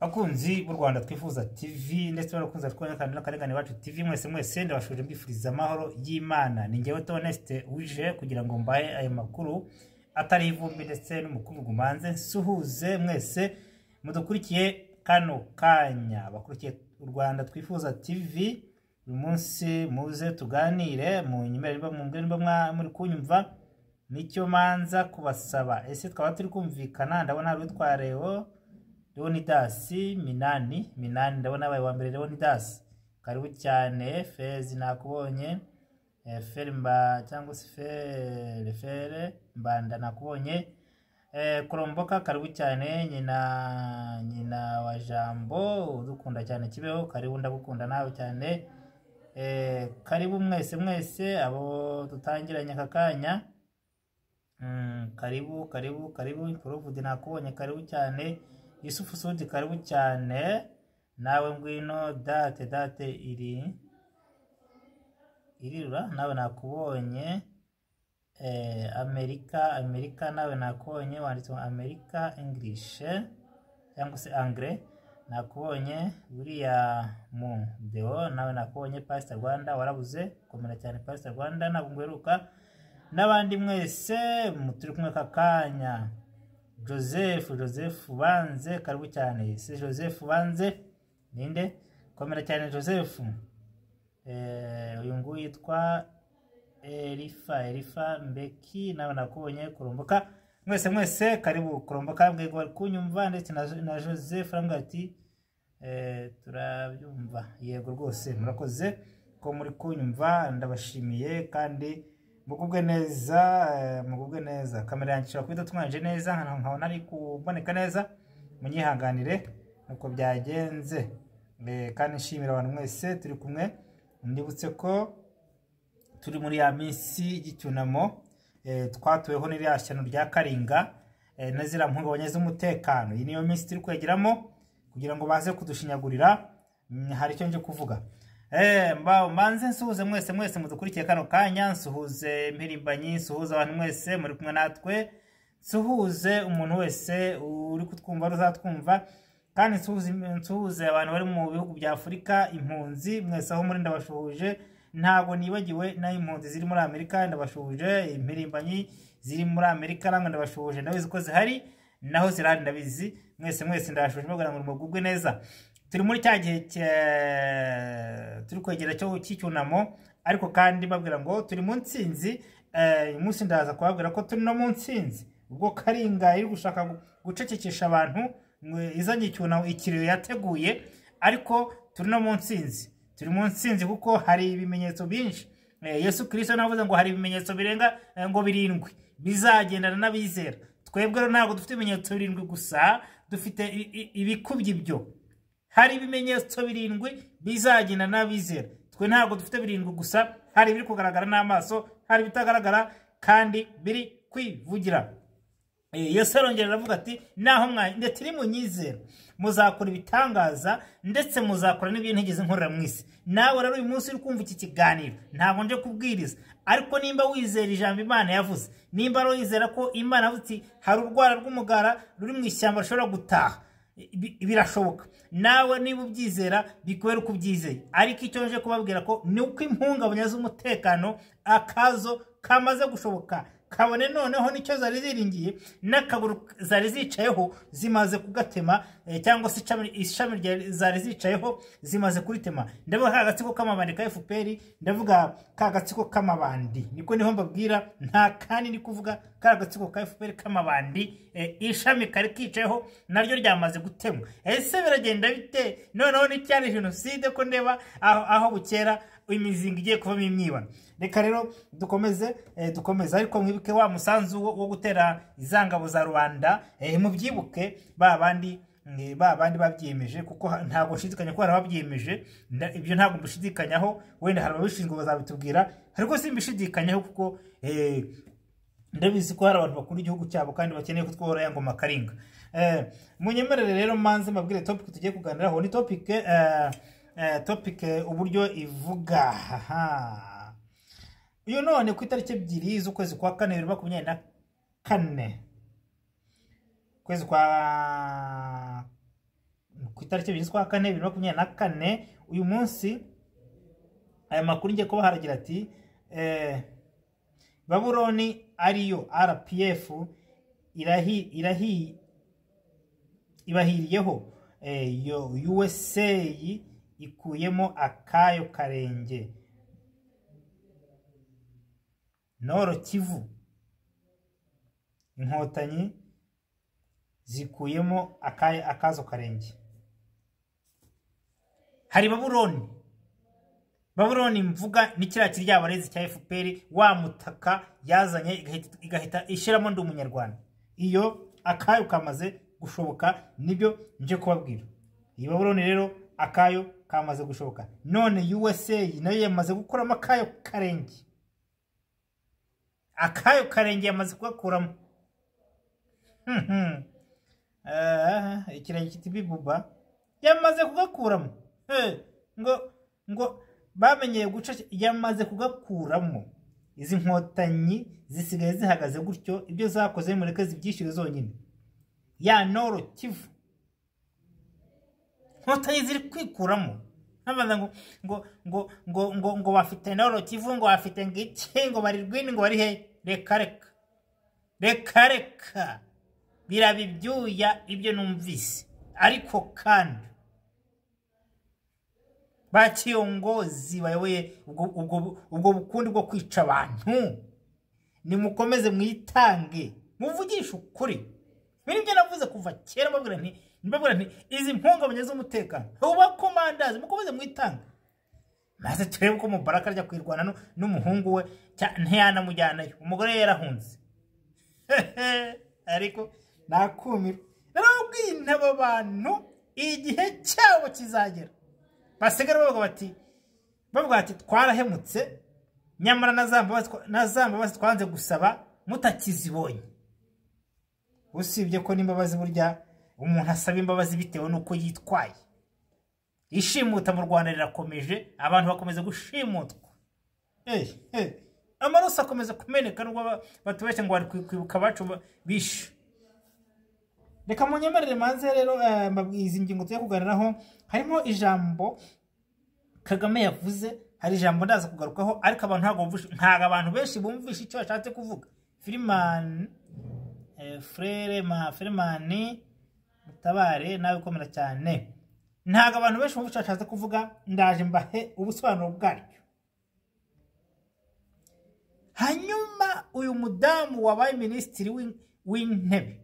bakunzi b'u Rwanda twifuza TV ndetse barakunza twanya n'akarengane wacu TV mwese ndabashuje mbifuriza amahoro y'Imana. Ni ngewe Honeste uje kugira ngo mbaye ayo makuru atari ivumbi ndetse n'umukuru gumanze nsuhuze mwese mudukurikiye kano kanya bakurikiye u Rwanda twifuza TV. Uyu munsi muze tuganire mu nyimererwa mu mbwa muri kunyumva nicyo manza kubasaba. Ese twaba turi kumvikana? Ndabona ari twareho Leonidas Minani ndabona abaye wa mbere Leonidas, karibu cyane. Fezi nakubonye, Ferimba cyangwa se Fere Mbanda nakubonye, Kuromboka karibu cyane. Nyina wa Jambo udukunda cyane Kibeho, karibu ndagukunda nawe cyane. Karibu mwese abo tutangiranye akakanya. Karibu Provude nakubonye, karibu cyane. Yusufu Sudi karibu cyane nawe. Ngwino date irirura nawe nakubonye. Amerika nawe nakubonye, wanditse America English cyangwa se Anglais nakubonye. Buriya mu deo nawe nakubonye. Pastor Rwanda warabuze, komera cyane Pastor Rwanda ntabwo ngweruka. Nabandi mwese muturi kumwe kakanya. Joseph Banze karibu cyane. Si Joseph Banze ninde? Komera cyane Joseph. Uyu nguyu yitwa Elifa Mbeki nawe nakubonye. Kuromboka mwese karibu. Kuromboka mbwego kunyumva ndetse na Joseph Rangati turabyumva. Yego rwose murakoze ko muri kunyumva, ndabashimiye kandi mugubwe neza. Kamera yanjye kwita tumanje neza nkabona ari kuboneka neza, munyihanganire nuko byagenze. Kandi nshimira abantu mwese turi kumwe. Ndibutse ko turi muri ya minsi y'icyunamo twatuweho n'iriya shyano rya Karinga nazira mpungabanya z'umutekano. Iyi niyo minsi turi kwegeramo kugira ngo baze kudushinyagurira. Hari icyo nje kuvuga. Manze nsuhuze mwese mudukurikiye kano kanya. Nsuhuze impirimbanyi, nsuhuze abantu mwese muri kumwe natwe, nsuhuze umuntu wese uri kutwumva ruzatwumva, kandi nsuhuze abantu bari mu bihugu bya Afurika, impunzi mwese aho muri ndabashuhuje. Ntago nibagiwe na impunzi ziri muri Amerika ndabashuhuje, impirimbanyi ziri muri Amerika namwe ndabashuhuje, ndabizi ko zihari naho zirari ndabizi. Mwese ndabashuhuje kugira ngo mugubwe neza. Turi muri cya gihe turi kwegera cyo cy'icyunamo, ariko kandi babwira ngo turi mu ntsinzi. Uyu munsi ndaza kubabwira ko turi no mu ntsinzi, ubwo Karinga iri gushaka gucecekesha abantu izanye icyunamo ikiriyo yateguye, ariko turi no mu ntsinzi. Turi mu ntsinzi kuko hari ibimenyetso byinshi. Yesu Kristo navuze ngo hari ibimenyetso birenga ngo 7 bizagendana n'abizera. Twebwe rero ntabwo dufite ibimenyetso 7 gusa, dufite ibikubye ibyo. Hari ibimenyetso 7 bizagenda n'abizera. Twe ntabwo dufite 7 gusa, hari biri kugaragara n'amaso, hari bitagaragara kandi biri kwivugira. Yesu arongera aravuga ati naho ndetse iri munyizera muzakora ibitangaza ndetse muzakora n'ibintu ntigeze nkorera mu isi. Nawe rero uyu munsi uri kumva iki kiganiro ntabwo nje kubwiriza, ariko nimba wizera ijambo Imana yavuze, nimba ro wizera ko Imana yavuze hari urwara rw'umugara ruri mu ishyamba rushobora gutaha, birashoboka. Nawe niba ubyizera bikwera uko ubyizeye. Ariko icyo nje kubabwira ko ni uko impungabanya z'umutekano akazo kamaze gushoboka, kabone noneho nicyo zari ziringiye n'akaguru zari zicayeho zimaze kugatema, cyangwa se ishami zari zicayeho zimaze kuritema. Ndavuga ka gatsiko k'amabandi ka FPR, ndavuga ka gatsiko k'amabandi, niko niho mbabwira, nta kandi ni kuvuga ka gatsiko ka FPR k'amabandi. Ishami kari kicayeho naryo ryamaze gutemwa. Ese biragenda bite noneho ni cyane genocide ko ndeba aho bukera imizinga igiye kuvamo imyibano. Reka rero dukomeze ariko mwibuke wa musanzu wo gutera izangabo za rubanda. Mubyibuke babandi babyiyemeje, kuko ntabwo nshidikanya ko barabyiyemeje. Ibyo ntabwo mbishidikanyaho, wenda hari ababishinzwe bazabitubwira, ariko simbishidikanyaho kuko ndabizi ko hari abantu bakunda igihugu cyabo kandi bakeneye kutwora ya ngoma Karinga. Munyemerere rero manze mabwire topic tugiye kuganiraho. Ni topic uburyo ivuga. Uyu none ku itariki 2 z'ukwezi kwa 4 2024, kwezi kwa ku itariki 2/4/2024 uyu munsi aya makuru ngiye kuba haragira ati Babuloni ariyo RPF ibahiriyeho USA ikuyemo akayo karenge Noro Kivu inkotanyi zikuyemo akazo karenge hari Babuloni mvuga ni kiriya kiryabarezi cya FPR wa mutaka yazanye igahita ishiramo ndi umunyarwanda iyo akayo kamaze gushoboka nibyo nje kubabwira iyi Babuloni rero akayo kamaze gushoboka none USA nayo yamaze gukuramo akayo karenge yamaze kugakuramo ikirenge kiti buba yamaze kugakuramo ngo bamenyeye guca yamaze kugakuramo izi nkotanyi zisigaye zihagaze gutyo ibyo zakoze mureke zibyishyure zonyine ya Noro Kivu nkotanyi ziri kwikuramo nabanda ngo bafite Noro Kivu ngo bafite ngiki ngo bari rwini ngo bari he reka birabibyuya ibyo numvise ariko kandi bakiyongozi bayoboye ubwo bukundi bwo kwica abantu nimukomeze mwitange muvugisha ukuri byo navuze kuva kera mbabwira nti izi mpungabanye z'umutekano uba komandazi mukomeze mwitange maze turebe ko Mubaraka ajya kwirwana n'umuhungu we ntiyanamujyanayo umugore yarahunze ariko nakumira narabwiye abo bantu igihe cyabo kizagera basigara bavuga bati twarahemutse nyamara nazamba twanze gusaba mutakizibonye usibye ko n'imbabazi burya umuntu asaba imbabazi bitewe nuko yitwaye ishimuta mu Rwanda rirakomeje abantu bakomeza gushimutwa amaraso akomeza kumeneka nubwo batubeshye ngo bari kwibuka bacu bishe reka munyemerere manze rero mbabwiza ingingo tuye kuganiraho harimo ijambo Kagame yavuze hari ijambo ndaza kugarukaho ariko abantu ntago abantu benshi bumvisha icyo yashatse kuvuga Freeman mutabare nawe ukomera cyane ntago abantu benshi bumvisha yashatse kuvuga ndaje mbahe ubusobanuro bwaryo hanyuma uyu mudamu wabaye minisitiri w'intebe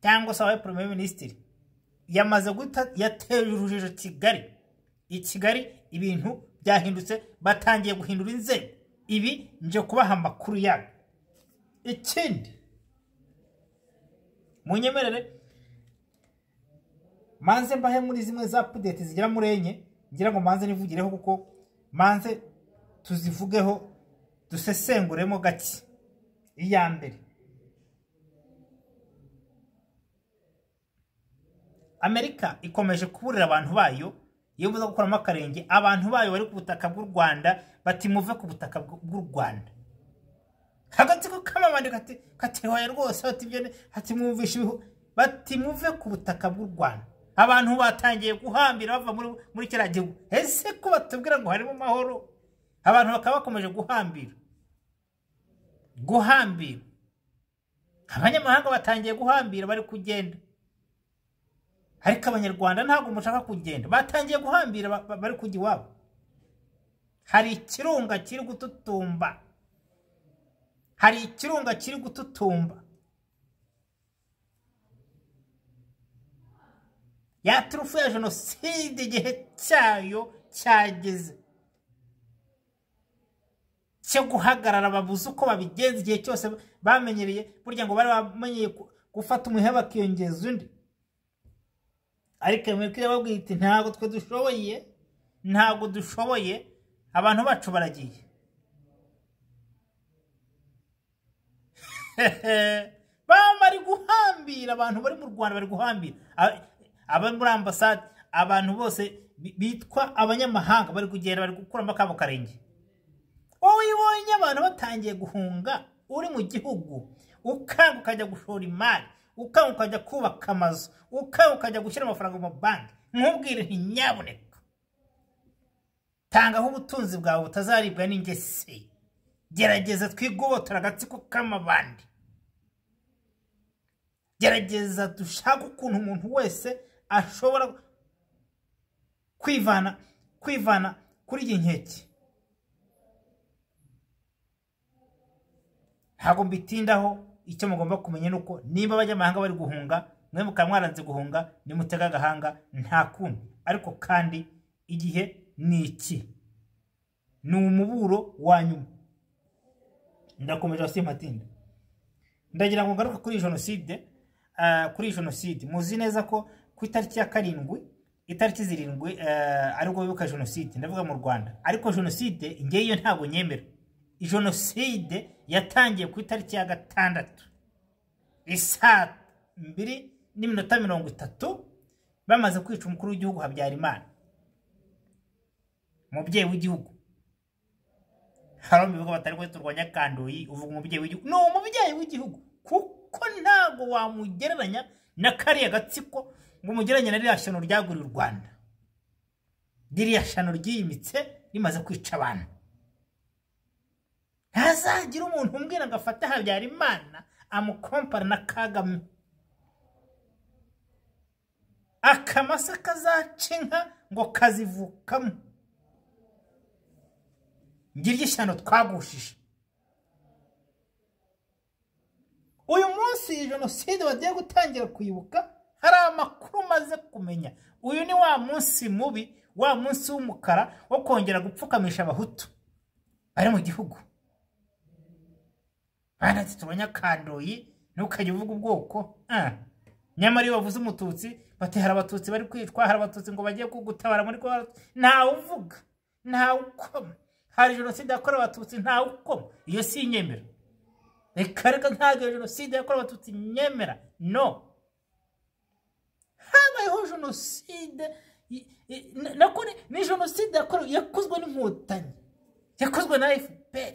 cyangwa se wabaye premier ministre yamaze yateje urujijo Kigali ibintu byahindutse batangiye guhindura inzego ibi nje kubaha amakuru yabo ikindi munyemerere manze mbahe muri zimwe za update zigira muri enye ngira ngo manze nivugireho kuko manze tuzivugeho dusesenguremo gake iya mbere Amerika ikomeje kuburira abantu bayo iyo buza gukoramo akarenge abantu bayo bari ku butaka bw'u Rwanda bati muve ku butaka bw'u Rwanda Agatsiko kamamande kati hoya rwose ati mwumvisha ibihu bati muve ku butaka bw'u Rwanda abantu batangiye guhambira bava muri kira gihugu ese ko batubwira ngo harimo mahoro abantu bakaba bakomeje guhambira abanyamahanga batangiye guhambira bari kugenda ariko abanyarwanda ntago mushaka kugenda batangiye guhambira bari kujya iwabo hari ikirunga kiri gututumba ya turufu ya jenoside igihe cyayo cyageze cyo guhagarara babuze uko babigenza igihe cyose bamenyereye burya ngo bari bamenyeye gufata umuheba akiyongeza undi ariko Amerika yababwiye iti ntago dushoboye abantu bacu baragiye bamari guhambira abantu bari mu Rwanda bari guhambira aba muri ambassade abantu bose bitwa abanyamahanga bari kugenda bari gukuramo akabo karenge wowe ibonye abantu batangiye guhunga uri mu gihugu ukanga ukajya gushora imari ukanga ukajya kubaka amazu ukanga ukajya gushyira amafaranga mu banki nkubwire nti nyaboneka tangaho ubutunzi bwawe butazaribwa n'ingese gerageza twigobotora agatsiko k'amabandi gerageza dushaka ukuntu umuntu wese ashobora kwivana kuri iyi nkeke ntabwo mbitindaho icyo mugomba kumenya nuko niba abanyamahanga bari guhunga mwe mukamwaranze guhunga nimutega agahanga nta kundi ariko kandi igihe ni iki ni umuburo wa nyuma ndakomeje asimpatinda ndagira ngo ngaruka kuri jenoside muzi neza ko ku itariki ya 7 itariki 7 ariko bibuka jenoside ndavuga mu Rwanda ariko jenoside ngiye iyo ntabwo nyemera jenoside yatangiye ku itariki ya 6 isaa 2:30 bamaze kwica umukuru w'igihugu Habyarimana mubyeyi w'igihugu harombivuga batari ko turwanya kandoyi uvuga umubyeyi w'igihugu no umubyeyi w'igihugu kuko ntago wamugereranya na kariya Agatsiko ngo mugeranye na rya shano ryagurira u Rwanda ririya shano ryimitse rimaze kwica abantu ntazagira umuntu umbwira ngo afate Habyarimana amukompara na Kagame akamasa kazacinka ngo kazivukamo ngirye shano twagushije uyu munsi jenoside bagiye gutangira kuyibuka hari amakuru maze kumenya uyu ni wa munsi mubi wa munsi w'umukara wo kongera gupfukamisha abahutu bari mu gihugu bana tubanya kandoyi ntukajye uvuga ubwoko nyamara iyo bavuze umututsi batehara abatutsi bari kwicwa hari abatutsi ngo bagiye kugutabara muri kwa ntawe uvuga ntawe ukoma hari jenoside yakorewe abatutsi ntawe ukoma iyo si inyemera reka ntabwo jenoside yakorewe abatutsi nyemera no habayeho jenoside ni jenoside yakozwe n'inkotanyi yakozwe na FPR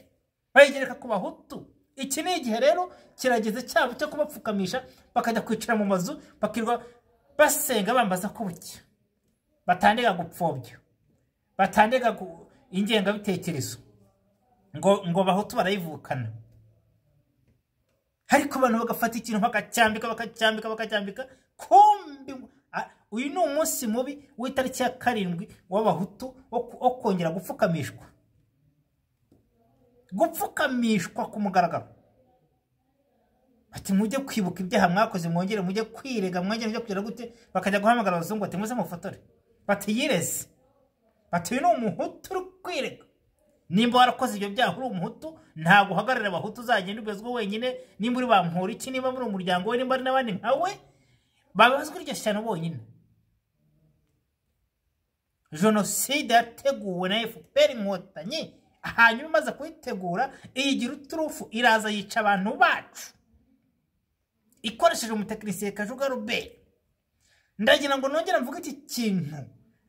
bayigereka ku bahutu iki ni igihe rero kirageze cyabo cyo kubapfukamisha bakajya kwicara mu mazu bakirwa basenga bambaza ko bucya batandega gupfobya batandega ingenga bitekerezo ngo bahutu barayivukana ariko abantu bagafata ikintu bakacyambika kumbi uyu ni umunsi mubi w'itariki ya 7 w'abahutu wo kongera gupfukamishwa ku mugaragaro ati mujye kwibuka ibyaha mwakoze mwongere mujye kwirega mwongere mujye kugira gute bakajya guhamagara abazungu ati muze mufotore bati yireze bati ni umuhutu uri kwirega nimba warakoze ibyo byaha uri umuhutu ntabwo uhagararira abahutu uzagenda ubezwe wenyine nimba uri bampura iki nimba muri umuryango we nimba ari n'abandi nkawe babazwe iryo shyano bonyine jenoside yateguwe na FPR inkotanyi hanyuma imaze kuyitegura iyigira uturufu iraza yica abantu bacu ikoresheje umutekinisiye Kajuga Robert ndagira ngo nongera mvuga iki kintu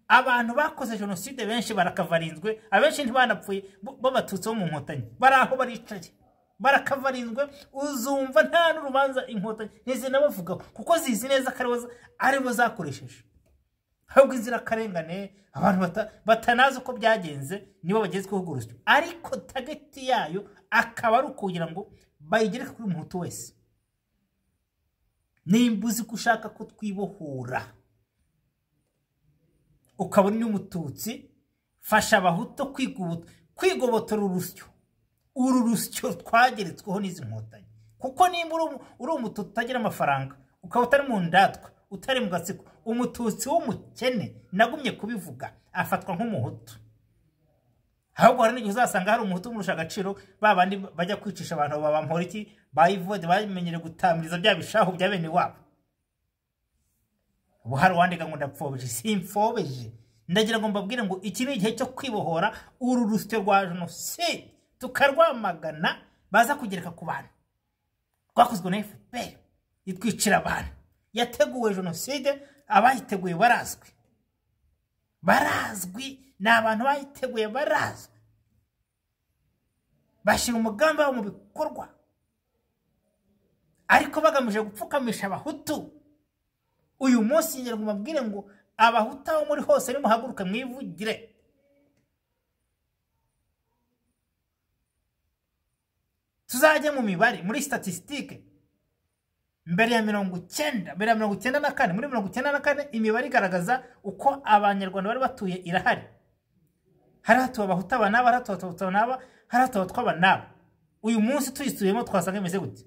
abantu bakoze jenoside benshi barakavarinzwe abenshi ntibanapfuye bo batutse mu nkotanyi baraho baricaye barakavarinzwe uzumva nta n'urubanza inkotanyi ntizinabavugaho kuko zizi neza aribo zakoresheje ahubwo inzira karengane abantu batanazi uko byagenze nibo bagezweho gurusyo ariko tageti yayo akaba ari ukugira ngo bayigereke kuri umuhutu wese nimba uzi ko ushaka ko twibohora ukabona n'umututsi fasha abahutu kwigobotora uru rusyo twageretsweho n'izi nkotanyi kuko nimba uri umututsi utagira amafaranga ukaba utari mu ndatwa utari mu gatsiko umututsi w'umukene nagumye kubivuga afatwa nk'umuhutu ahubwo hari n'igihe uzasanga hari umuhutu umurusha agaciro babandi bajya kwicisha abantu babampora iki bayivode bamenyere gutamiriza bya bishahu bya bene wabo ubu hari uwandika ngo ndapfobeje simfobeje ndagira ngo mbabwire ngo iki ni igihe cyo kwibohora uru rusyo rwa jenoside tukarwamagana baza kugereka ku bantu rwakozwe na FPR itwicira abantu yateguwe jenoside abayiteguye barazwi ni abantu bayiteguye barazwi bashyira umugambi wabo mu bikorwa ariko bagamije gupfukamisha abahutu uyu munsi ngira ngo mabwire ngo abahutu aho muri hose nimuhaguruke mwivugire. Tuzajye mu mibare muri statistique mbere ya 94 muri 94 imibare igaragaza uko abanyarwanda bari batuye irahari. Hari hatuwe abahutu abanaba, hari hatuwe abatutsi abanaba, hari hatuwe abatwa abanaba. Uyu munsi tuyisubiyemo twasanga imeze gute?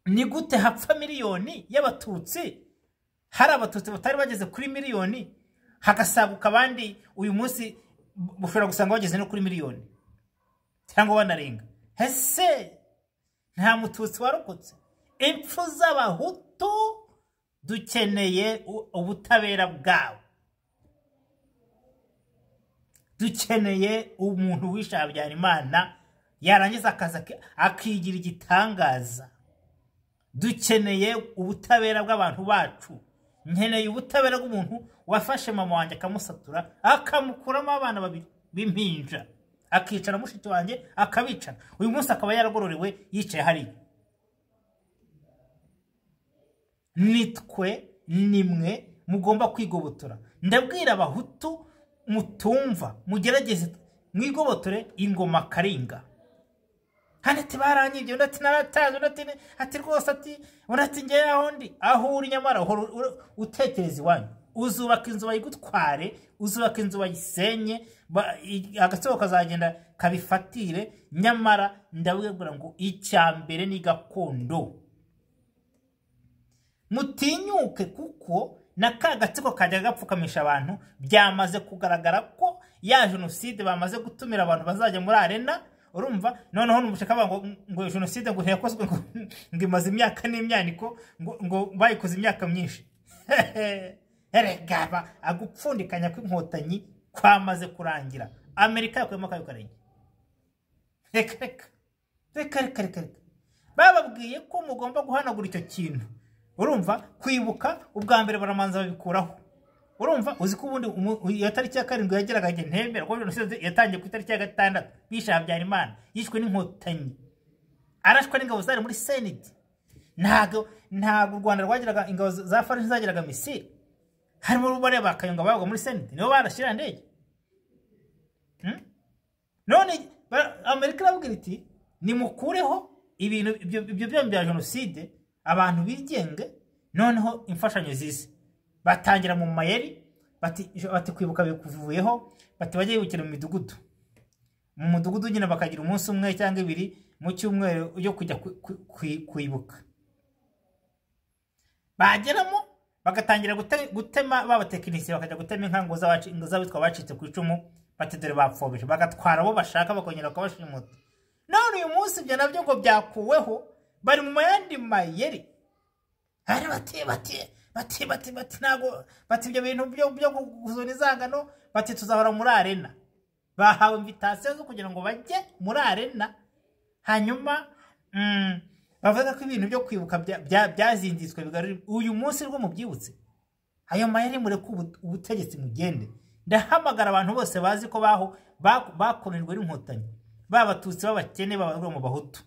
Ni gute hapfa miliyoni y'abatutsi, hari abatutsi batari bageze kuri miliyoni, hagasaguka abandi uyu munsi bushobora gusanga bageze no kuri miliyoni cyangwa banarenga? Ese nta mututsi warokotse? Impfu z'abahutu dukeneye ubutabera bwabo, dukeneye umuntu wishe Habyarimana yarangiza akaza akigira igitangaza. Dukeneye ubutabera bw'abantu bacu. Nkeneye ubutabera bw'umuntu wafashe mama wanjye akamusatura akamukuramo abana babiri b'impinja, akicara mushiki wanjye akabicana. Uyu munsi akaba yaragororewe yicaye hariya. Nitwe nimwe mugomba kwigobotora. Ndabwira abahutu mutumva, mugerageze mwigobotore ingoma Karinga. Hanati baranyibye, undati narataje, undati rwose undati ngiye ahondi aho uri nyamara utekereza iwanyu. Uzubaka inzu bayigutware, uzubaka inzu bayisenye, Agatsiko kazagenda kabifatire. Nyamara ndabwira ngo icyambere ni gakondo. Mutinyuke kuko Agatsiko kajya gapfukamisha abantu. Byamaze kugaragara ko ya jenoside bamaze gutumira abantu bazajya muri arena. Urumva noneho n'umushaka ngo jenoside ngo yakozwe ngo imaze imyaka n'imyaniko ngo bayikoze imyaka myinshi. Eregaba agupfundikanya kw'inkotanyi kwamaze kurangira. Amerika yakwemo kayo karenge. Reka bababwiye ko mugomba guhanagura icyo kintu. Urumva kwibuka ubwa mbere baramanza babikuraho. Urumva uzi ko ubundi ya tariki ya 7 yageraga ntembera ko jenoside yatangiye ku tariki ya 6 bisha Habyarimana yishwe n'inkotanyi, arashwe n'ingabo zari muri Senate. Ntago u Rwanda rwagiraga ingabo za Fatshi zagiraga misiri. Harimo rubare bakayonga babaga muri Senate nibo barashira ndege. None Amerika irabwira iti nimukureho ibintu ibyo bya jenoside, abantu bigenge. Noneho imfashanyo zize batangira mu mayeri bati kwibuka bikuvuyeho, bati bajye yibukira mu midugudu. Mu mudugudu nyine bakagira umunsi umwe cyangwa ibiri mu cyumweru yo kujya kwibuka. Bageramo bagatangira gutema babatekinisiye, bakajya gutema inkango z'abitwa bacitse ku icumu. Bati dore bapfobeshe, bagatwara abo bashaka bakongera bakabashimuta. None uyu munsi ibyo nabyo ngo byakuweho, bari mu mayandi mayeri. Hari bati nago bati ibyo bintu byo guzona izangano, bati tuzahora muri arena. Bahawe invitation zo kugira ngo bajye muri arena. Hanyuma bavuga ko ibintu byo kwibuka byazinditswe bigarura uyu munsi rwo mubyibutse. Ayo mayeri mure ku ubutegetsi mugende. Ndahamagara abantu bose bazi ko bakonerwa n'inkotanyi. Babatutsi babakene babarwa mu bahutu.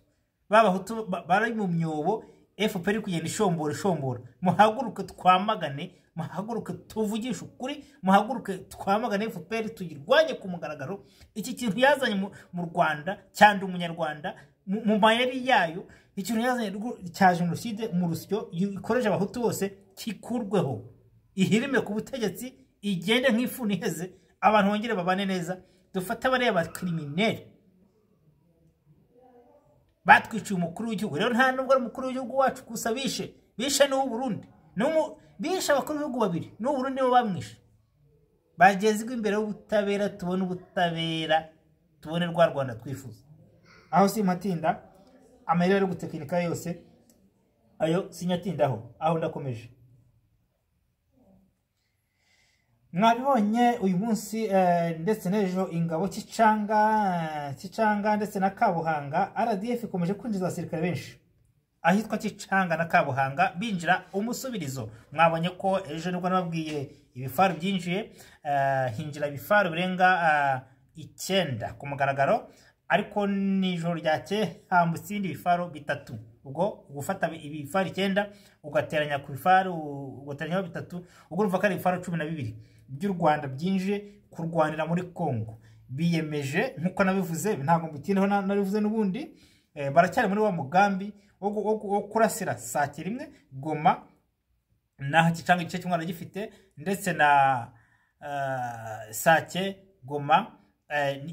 Babahutu bari mu myobo, FPR kugenda ishombora. Muhaguruke twamagane, muhaguruke tuvugisha ukuri, muhaguruke twamagane FPR tugirwanye ku mugaragaro. Iki kintu yazanye mu Rwanda cyanda umunyarwanda mu mayeri yayo, ikintu yazanye cya jenoside mu rusyo ikoreje abahutu bose kikurweho. Ihirime ku butegetsi, igende nk'ifuni iheze, abantu bongere babane neza. Dufata bariya ba criminel batwiciye umukuru w'igihugu. Rero nta nubwo ari umukuru w'igihugu wacu gusa bishe n'u Burundi, bishe abakuru b'ibihugu babiri n'u Burundi bo bamwishe. Bagezwe imbere y'ubutabera, tubone ubutabera, tubone rwa Rwanda twifuza. Aho simatinda amayeri yo gutekinika yose ayo sinyatindaho, aho ndakomeje. Mwabibonye uyu munsi ndetse n'ejo ingabo Kicanga ndetse na Kabuhanga, RDF ikomeje kwinjiza abasirikare benshi ahitwa Kicanga na Kabuhanga binjira umusubirizo. Mwabonye ko ejo nibwo nababwiye ibifaru byinjiye, hinjira ibifaru birenga 9 ku mugaragaro, ariko nijoro ryake hambutse ibindi bifaru bitatu. ubwo gufata ibifaru 9 ugateranya ku bifaru ugateranya 3 ubwo urumva ko ari ibifaru 12 by'u Rwanda byinje kurwanira muri Kongo biyemeje nkuko nabivuze ntabwo mbitindeho nabivuze n'ubundi baracyari muri wa mugambi wo kurasira Sake rimwe Goma naho kicanga igice kimwe gifite ndetse na Sake Goma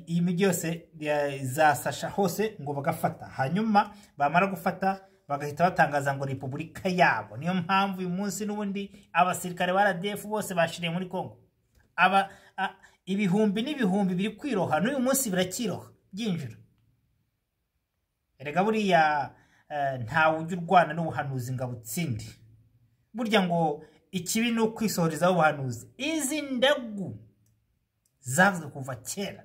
iyi migi yose zasasha hose ngo bagafata hanyuma bamara gufata bagahita batangaza ngo Republika yabo niyo mpamvu uyu munsi n'ubundi abasirikare ba RDF bose bashiriye muri Kongo ibihumbi n'ibihumbi biri kwiroha n'uyu munsi birakiroha byinjira erega buriya ntawe ujya urwana n'ubuhanuzi ngo abutsinde burya ngo ikibi ni ukwisohorezaho ubuhanuzi izi ndagu zavuze kuva kera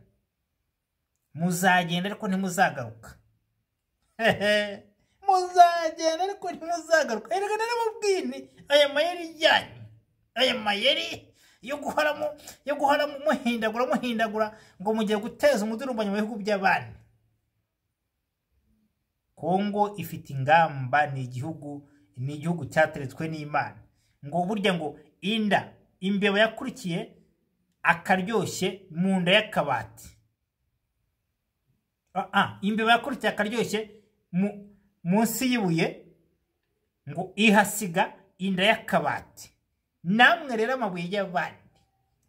muzagenda ariko ntimuzagaruka muzagenda ariko ntimuzagaruka erega naramubwini aya mayeri yanyu aya mayeri yo guhora muhindagura ngo mugiye guteza umudurumbanyo mu bihugu by'abandi Kongo ifite ingamba ni igihugu cyateretswe n'Imana ngo burya ngo imbeba yakurikiye akaryoshye mu nda y'akabati imbeba yakurikiye akaryoshye munsi y'ibuye ngo ihasiga inda y'akabati namwe rero amabuye y'abandi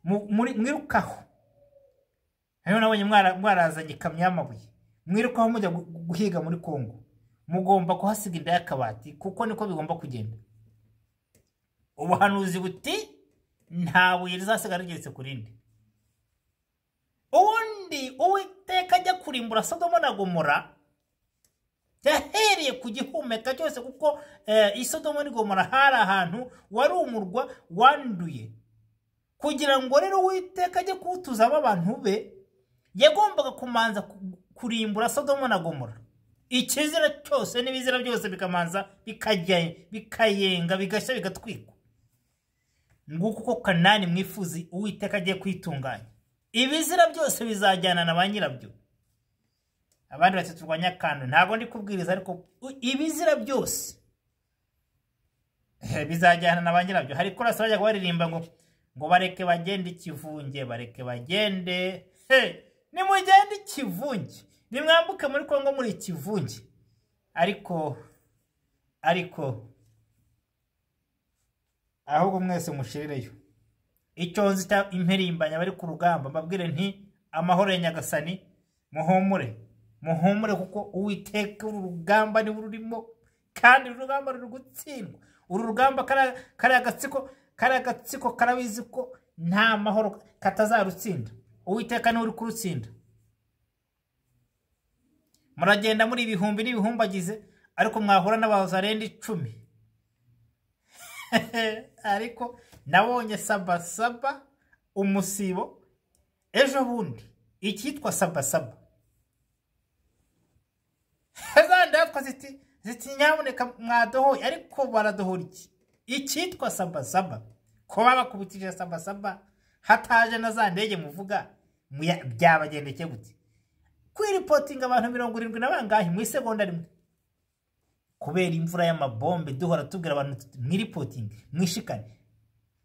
mwirukaho hano nabonye mwarazanye ikamyo y'amabuye mwirukaho mujya guhiga muri Kongo mugomba kuhasiga inda y'akabati kuko niko bigomba kugenda ubuhanuzi buti nta buye rizasigara rigeretse ku rindi ubundi Uwiteka ajya kurimbura Sodoma na Gomora yahereye ku gihumeka cyose kuko Sodoma na Gomora hari ahantu wari umurwa wanduye kugira ngo rero Uwiteka ajye kuwutuzamo abantu be yagombaga kumanza kurimbura Sodoma na Gomora ikizira cyose n'ibizira byose bikamanza bikayenga bigashya bigatwikwa nguko ko Kanani mwifuzi Uwiteka agiye kwitunganya ibizira byose bizajyana na banyirabyo abandi bati turwanya kandi ntago ndi kubwiriza ariko ibizira byose bizajyana na banyirabyo hari korasi bajya baririmba ngo bareke bagende ikivunge bareke bagende nimugende ikivunge nimwambuke muri Kongo muri ikivunge ariko ahubwo mwese mushirireyo icyo nzita imperimbanya bari ku rugamba mbabwire nti amahoro ya Nyagasani muhumure kuko Uwiteka urugamba ni ururimo kandi urugamba ruri gutsindwa urugamba kari agatsiko karabizi ko nta mahoro katazarutsinda Uwiteka ni uri kurutsinda muragenda muri ibihumbi n'ibihumbagize ariko mwahura n'abazarenda 10 ariko nabonye saba umusibo ejo bundi ikitwa saba hazandapfa ziti nyamuneka mwadohoye ariko baradohora ikitwa saba ko babakubitije saba hataje na za ndege muvuga byabagendeke gute kwiripotinga abantu 70 nabangahe mu isegonda rimwe kubera imvura y'amabombe duhora tubwira abantu mwiripotinga mwishikane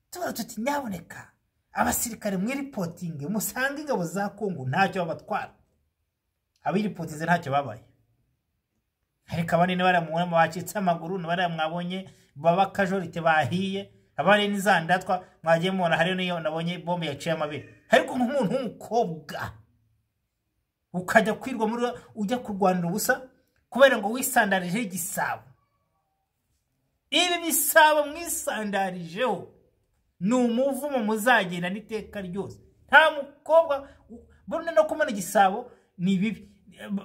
tuba tuti nyaboneka abasirikare mwiripotinga musanga ingabo za Kongo ntacyo babatwara abiripotize ntacyo babaye ariko abandi ne baramubona bacitse amaguru ne baramwabonye baba kajorite bahiye abari nizandatwa mwagiye mubona hari niyo nabonye bombe yaciye amabere ariko nk'umuntu w'umukobwa ukajya kwirwa muri ujya kurwanira ubusa kubera ngo wisandarije igisabo ibi bisabo mwisandarijeho ni umuvumo muzagenda n'iteka ryose nta mukobwa bone no kumena igisabo ni bibi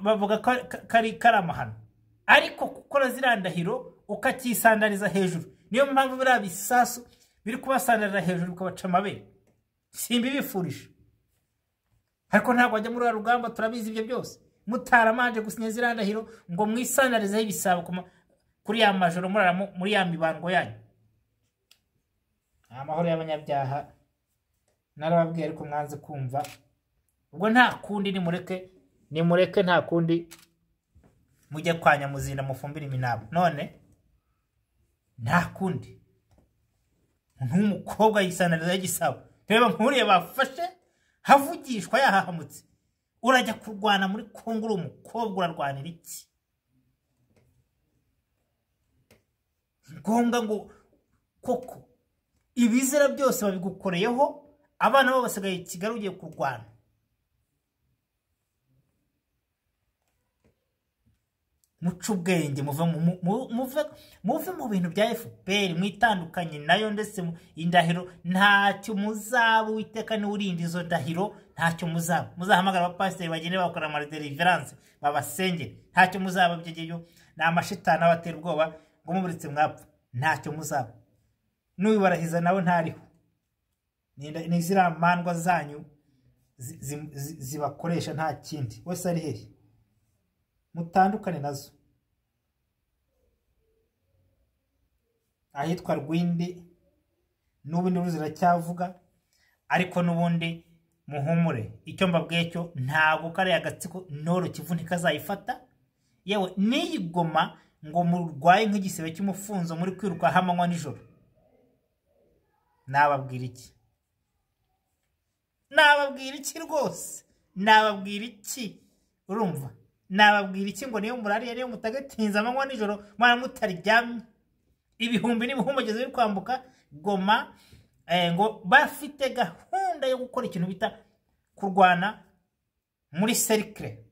bavuga kari amahano ariko gukora zirandahiro ukakisandariza hejuru niyo mpamvu bira bisasu biri kubasandarira hejuru ukabaca amabere simbi bifurije ariko ntabwo ajya muri rugamba turabizi ibyo byose mutaramanje gusinya zirandahiro ngo mwisandarize ibisabo kuri ya majoro muri ya mibango yanyu amahoro y'abanyabyaha narababwiye ariko mwanze kumva ubwo nta kundi nimureke nta kundi mujye kwa Nyamuzinda mufumbira iminabo. None nta kundi nk'umukobwa yisanariza y'igisabo reba nkuriye bafashe havugishwa yahahamutse urajya kurwana muri Kongo uri umukobwa urarwanira iki? Ngombwa ngo koko ibizira byose babigukoreyeho abana bo basigaye Kigali ugiye kurwana. Mucu ubwenge muve mu bintu bya FPR mwitandukanye nayo ndetse indahiro ntacyo muzaba Uwiteka ni urindi izo ndahiro ntacyo muzaba. Muzahamagara abapasiteri bagende bakora ama deliverance babasenge ntacyo muzaba byegeyo na amashitani abatera ubwoba ngo muburitse mwapfa ntacyo muzaba. N'ubarahiza nawe ntariho ni ziramandwa zanyu zibakoresha nta kindi wese ari hehe mutandukane nazo. Ahitwa Rwindi n'ubundi ruzira cyavuga ariko n'ubundi muhumure icyo mbabwiye cyo ntago kare Agatsiko noro kivunika azayifata yewe niyigoma ngo murwaye nk'igisebe cy'umufunzo muri kwiruka hamanywa nijoro. Nababwira iki? Nababwira iki rwose? Nababwira iki? Urumva? Nababwira iki ngo niyo murari yari mutagatinza amanywa nijoro mwana mutaryamye ibihumbi n'ibihumageze biri kwambuka Goma ngo bafite gahunda yo gukora ikintu bita kurwana muri cercle.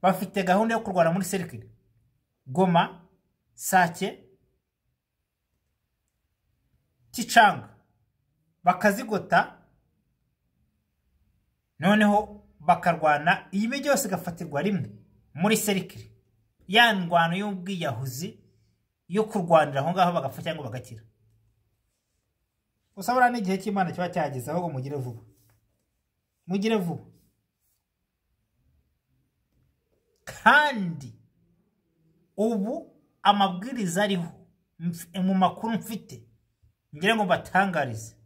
Bafite gahunda yo kurwana muri cercle Goma, Sake, Kichanga bakazigota noneho bakarwana iyi mijyi yose gafatirwa rimwe muri cercle. Ya ndwano y'ubwiyahuzi yo kurwanira aho ngaho bagapfa cyangwa bagakira. Usabura n'igihe cy'Imana kiba cyageze aho mugire vuba. Mugire vuba. Kandi ubu amabwiriza ariho mu makuru mfite ngira ngo batangarize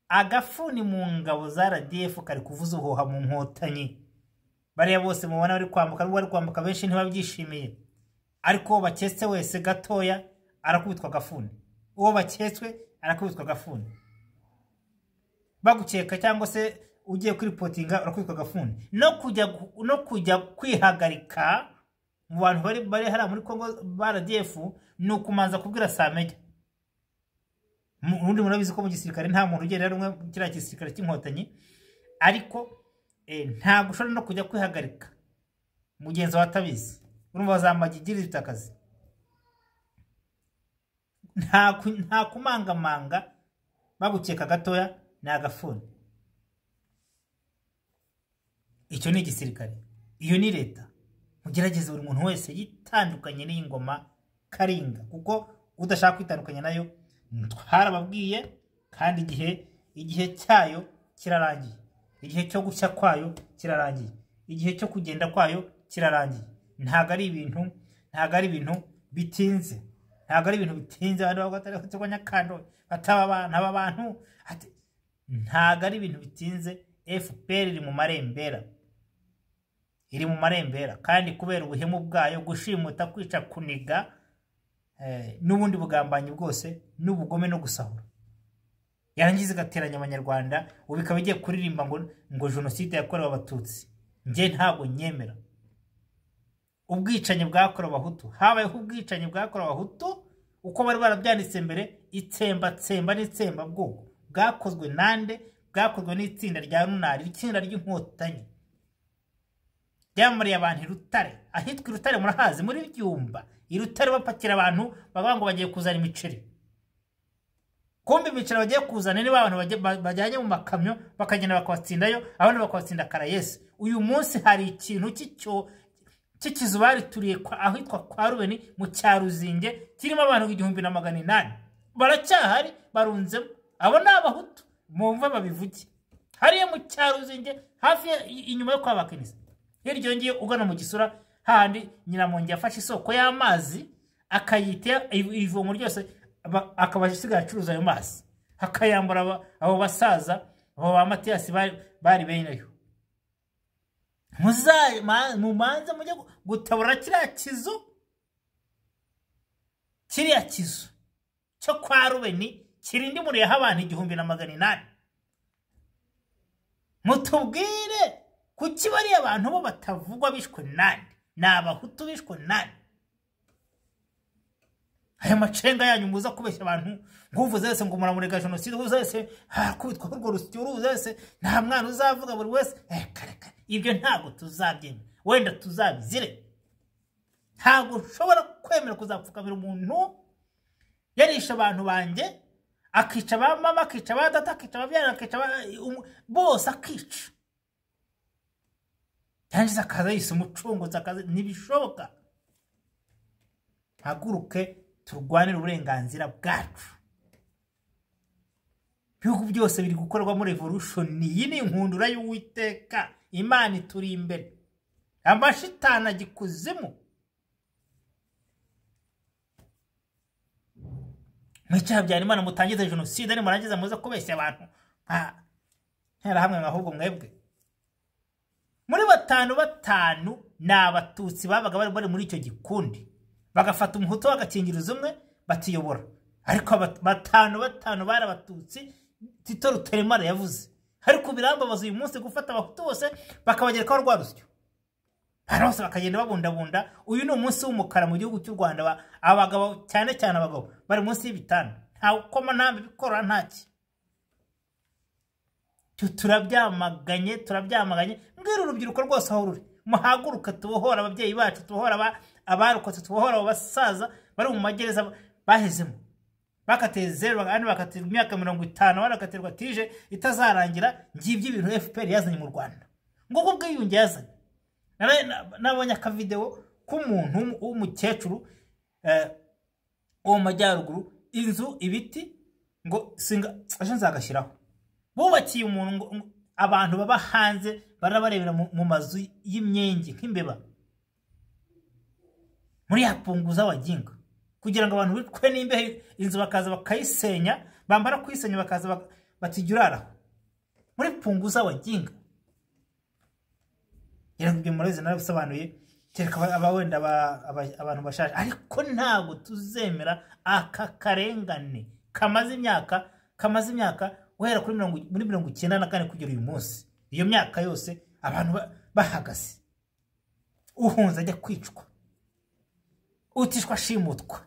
agafuni mu ngabo za RDF kari kuvuza uhoha mu nkotanyi. Bariya bose mubona bari kwambuka benshi ntibabyishimiye ariko baketse wese gatoya arakubitwa gafuni. Uwo baketswe arakubitwa gafuni. Bagukeka cyangwa se ugiye kuri reportinga arakubitwa gafuni. No kujya kwihagarika mu bantu bari hari muri Kongo ba RDF no kumanza kubwira Sameja. Undi murabizi ko mu gisirikare nta muntu ugera rumwe kira gisirikare cy'inkotanyi ariko nta gushora no kujya kwihagarika mugenzi watabizi. Urumva bazamagigiri bitakazi nta kumangamanga bagukeka gatoya ni agafuni. Icyo ni igisirikare, iyo ni leta. Mugerageze buri muntu wese yitandukanye n'ingoma karinga kuko udashaka kwitandukanya nayo twarababwiye kandi igihe cyayo kirarangiye. Igihe cyo gushya kwayo kirarangiye. Igihe cyo kugenda kwayo kirarangiye. Ntago ari ibintu bitinze. Ntago ari ibintu bitinze abantu bagatari kutwanya kando bataba abantu ntago ari ibintu bitinze. FPR iri mu marembera. Iri mu marembera kandi kubera ubuhemu bwayo gushimuta kwica kuniga n'ubundi bugambanyi bwose n'ubugome no gusahura. Yarangiza gateranya abanyarwanda ubikaba igiye kuririmba ngo genocide yakorewe abatutsi. Nje ntago nyemera. Ubwicanyi bwakorewe abahutu habayeho ubwicanyi bwakorewe abahutu uko bari barabyanditse mbere itsemba n'itsemba bwoko bwakozwe nande bwakozwe n'itsinda rya runari itsinda ry'inkotanyi ryamariye abantu Irutare. Ahitwa Irutare murahazi muri Byumba. Irutare bapakira abantu bavuga ngo bagiye kuzana imiceri. Kumbe imiceri bagiye kuzana ni abantu bajyanye mu makamyo bakagenda bakabatsindayo abandi bakabatsinda Karayesi. Uyu munsi hari ikintu cy'ikizubari turiye ahitwa kwa Rubeni mu cyaruzinge kirimo abantu 1800 baracyahari barunzemo. Abo ni abahutu mumva babivuge. Hariye mu cyaruzinge hafi inyuma yo kwa Bakenisa. Hiryo ngiye ugana mu Gisura handi Nyiramongi yafashe isoko y'amazi akayita ivomo ryose akabashisiga acuruza ayo mazi hakayambura abo basaza abo ba Matiyasi bari beneyo mumanze mujye gutabura kiriya kizu cyo kwa Rubeni kirindi muri abantu 1800. Mutubwire kuki bari abantu bo batavugwa bishwe nande n'abahutu bishwe nande. Aya macenga yanyu muza kubeshya abantu nguvuze wese ngo muramurega genocide uvuze wese hakubitwa kurwo rusyo uruvuze wese nta mwana uzavuga buri wese kareka ibyo ntago tuzabyemera wenda tuzabizire. Ntago ushobora kwemera kuzapfukamira umuntu yarisha abantu banje akica ba mama akica ba data akica ababyara akica bose akica yangiza akaza yise umucunguzi akaza nibishoboka. Haguruke turwanira uburenganzira bwacu. Bihugu byose biri gukorwa muri revolution. Iyi ni inkundura y'Uwiteka. Imana ituri imbere. Amashitana gikuzimu. Mwicaha byari Imana mutangiza genocide ni murangiza muze kubeshya abantu. Ntera hamwe ahubwo mwebwe. Muri batanu n'abatutsi babaga bari muri icyo gikundi. Bagafata umuhutu w'agakingirizo umwe batiyobora. Ariko batanu bari abatutsi Tito Rutaremara yavuze. Ariko birambabaza uyu munsi gufata abahutu bose bakabagerekaho rwarusyo. Barose bakagenda babundabunda. Uyu ni umunsi w'umukara mu gihugu cy'u Rwanda. Abagabo cyane abagabo bari munsi y'ibitanu. Nta ukoma ntambe bikora ntaki. Turabyamaganye. Mbwira urubyiruko rwose aho ruri. Muhaguruka tubohora ababyeyi bacu, tubohora abarokotse, tubohora abasaza bari mu magereza bahezemo. Bakateze 0 kandi bakatirwa imyaka 50 barakatirwa tije itazarangira. Ngibye ibintu FPR yazanye mu Rwanda. Ngo bwiyunge yazanye. Nabonye aka video k'umuntu w'umukecuru wo majyaruguru inzu ibiti ngo singa aje nzagashyiraho. Bubakiye umuntu abantu baba hanze barabarebera mu mazu y'imyenge nk'imbeba. Muri yapunguza waginga kugira ngo abantu bitwe n'imbehe inzu bakaza bakayisenya bambara kwisenya bakaza batijurara. Muri punguza waginga. Yarabye mureze narabisobanuye kereka abawenda abantu bashaje ariko ntago tuzemera aka karengane kamaze imyaka wera kuri 94 kugera uyu munsi. Iyo myaka yose abantu bahagaze. Uhunza ajya kwicwa. Utishwa shimutwa.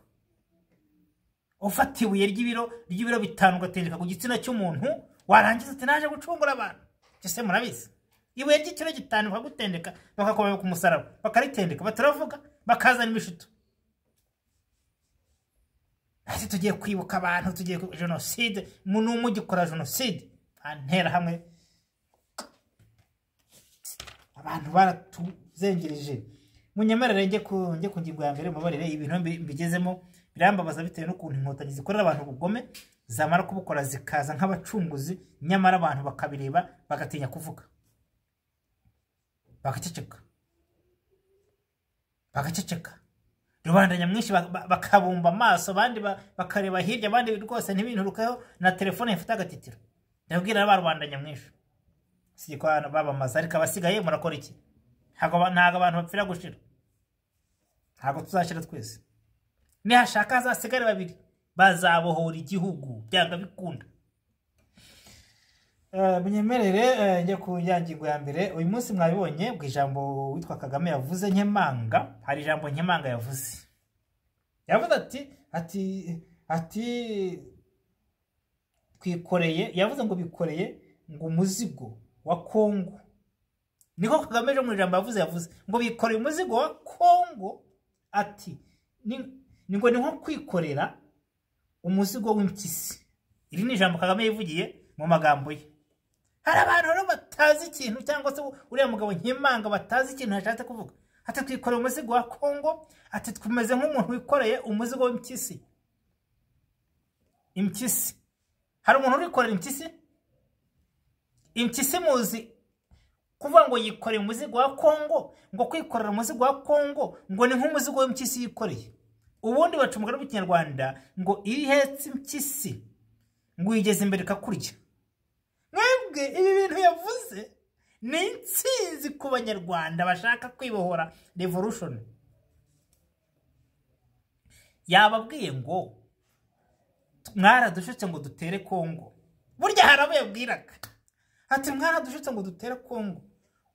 Ufata ibuye ry'ibiro 5 ugatendeka ku gitsina cy'umuntu warangiza ati naje gucungura abantu. Cyese murabizi. Ibuye ry'ikiro 5 bakagutendeka bakakomeye ku musaraba bakaritendeka bataravuga bakazana imishito. Ati tugiye kwibuka abantu tugiye genocide mugikora genocide antera hamwe abantu baratuzengereje. Munyemerere njye ku ngingo ya mbere mubarire ibintu mbigezemo birambabaza bitewe n'ukuntu inkotanyi zikorera abantu ubugome zamara kubukora zikaza nk'abacunguzi nyamara abantu bakabireba bagatinya kuvuga bagaceceka. Rubanda nyamwinshi bakabumba amaso abandi bakareba hirya abandi rwose ntibintu rukaho na telefone ifite agatitiro. Ndabwira Rubanda nyamwinshi sikwana baba mazarika basigaye murakora iki? Ntago abantu bapfira gushira. Ntago tuzashira twese. Ni hashaka azasigare babiri bazabohora igihugu byanga bikunda. Munyemerere njye ku ngingo ya mbere. Uyu munsi mwabibonye bw'ijambo witwa Kagame yavuze nkemanga. Hari ijambo nkemanga yavuze. Yavuze ati twikoreye yavuze ngo bikoreye ngo umuzigo wa Kongo. Niko Kagame je mu ijambo yavuze ngo bikoreye umuzigo wa Kongo. Ati ngo ni nko kwikorera umuzigo w'impyisi. Iri ni ijambo Kagame yivugiye mu magambo ye. Hari abantu batazi ikintu cyangwa se uriya mugabo nkemanga batazi ikintu yashatse kuvuga. Ati twikoreye umuzigo wa Kongo. Ati twumeze nk'umuntu wikoreye umuzigo w'impyisi. Impyisi. Hari umuntu urikorera impyisi? Impyisi muzi kuvuga ngo yikoreye umuzigo wa Kongo, ngo kwikorera umuzigo wa Kongo ngo ni nk'umuzigo w'impyisi yikoreye. Ubundi bacumugara mu Kinyarwanda ngo ihetse impyisi ngo yigeze imbere kakurya. Mwebwe ibi bintu yavuze ni intsinzi ku banyarwanda bashaka kwibohora revolution. Yababwiye ngo mwaradushutse ngo dutere Kongo. Burya harabaye bwiraka ati mwaradushutse ngo dutere Kongo,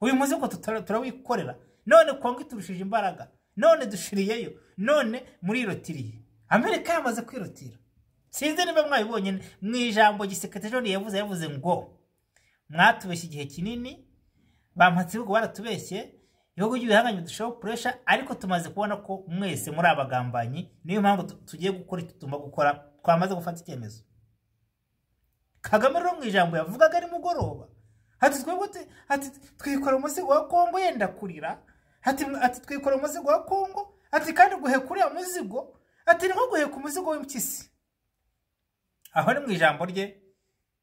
uyu muzigo turawikorera, none Kongo iturushije imbaraga, none dushiriyeyo, none muri rotiriye. Amerika yamaze kwirotira. Sinzi niba mwabibonye mu ijambo Gisekete John yavuze ngo mwatubeshye igihe kinini, bampatse ibihugu baratubeshye, ibihugu by'ibihanganye dushaho pressure, ariko tumaze kubona ko mwese muri abagambanyi, niyo mpamvu tugiye gukora ituma gukora, twamaze gufata icyemezo. Kagame rero mu ijambo yavugaga ari mugoroba ati twebwe ati twikora umuzigo wa Kongo yenda kurira, ati twikora umuzigo wa Kongo, ati kandi guhekura umuzigo, ati nko guheka umuzigo w'impyisi. Aho ni mu ijambo rye,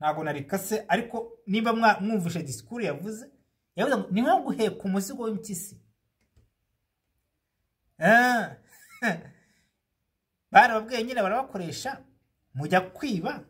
ntago narikase, ariko niba mwumvishe discours yavuze ngo ni nko guheka umuzigo w'impyisi. Barababwiye nyine barabakoresha mujya kwiba,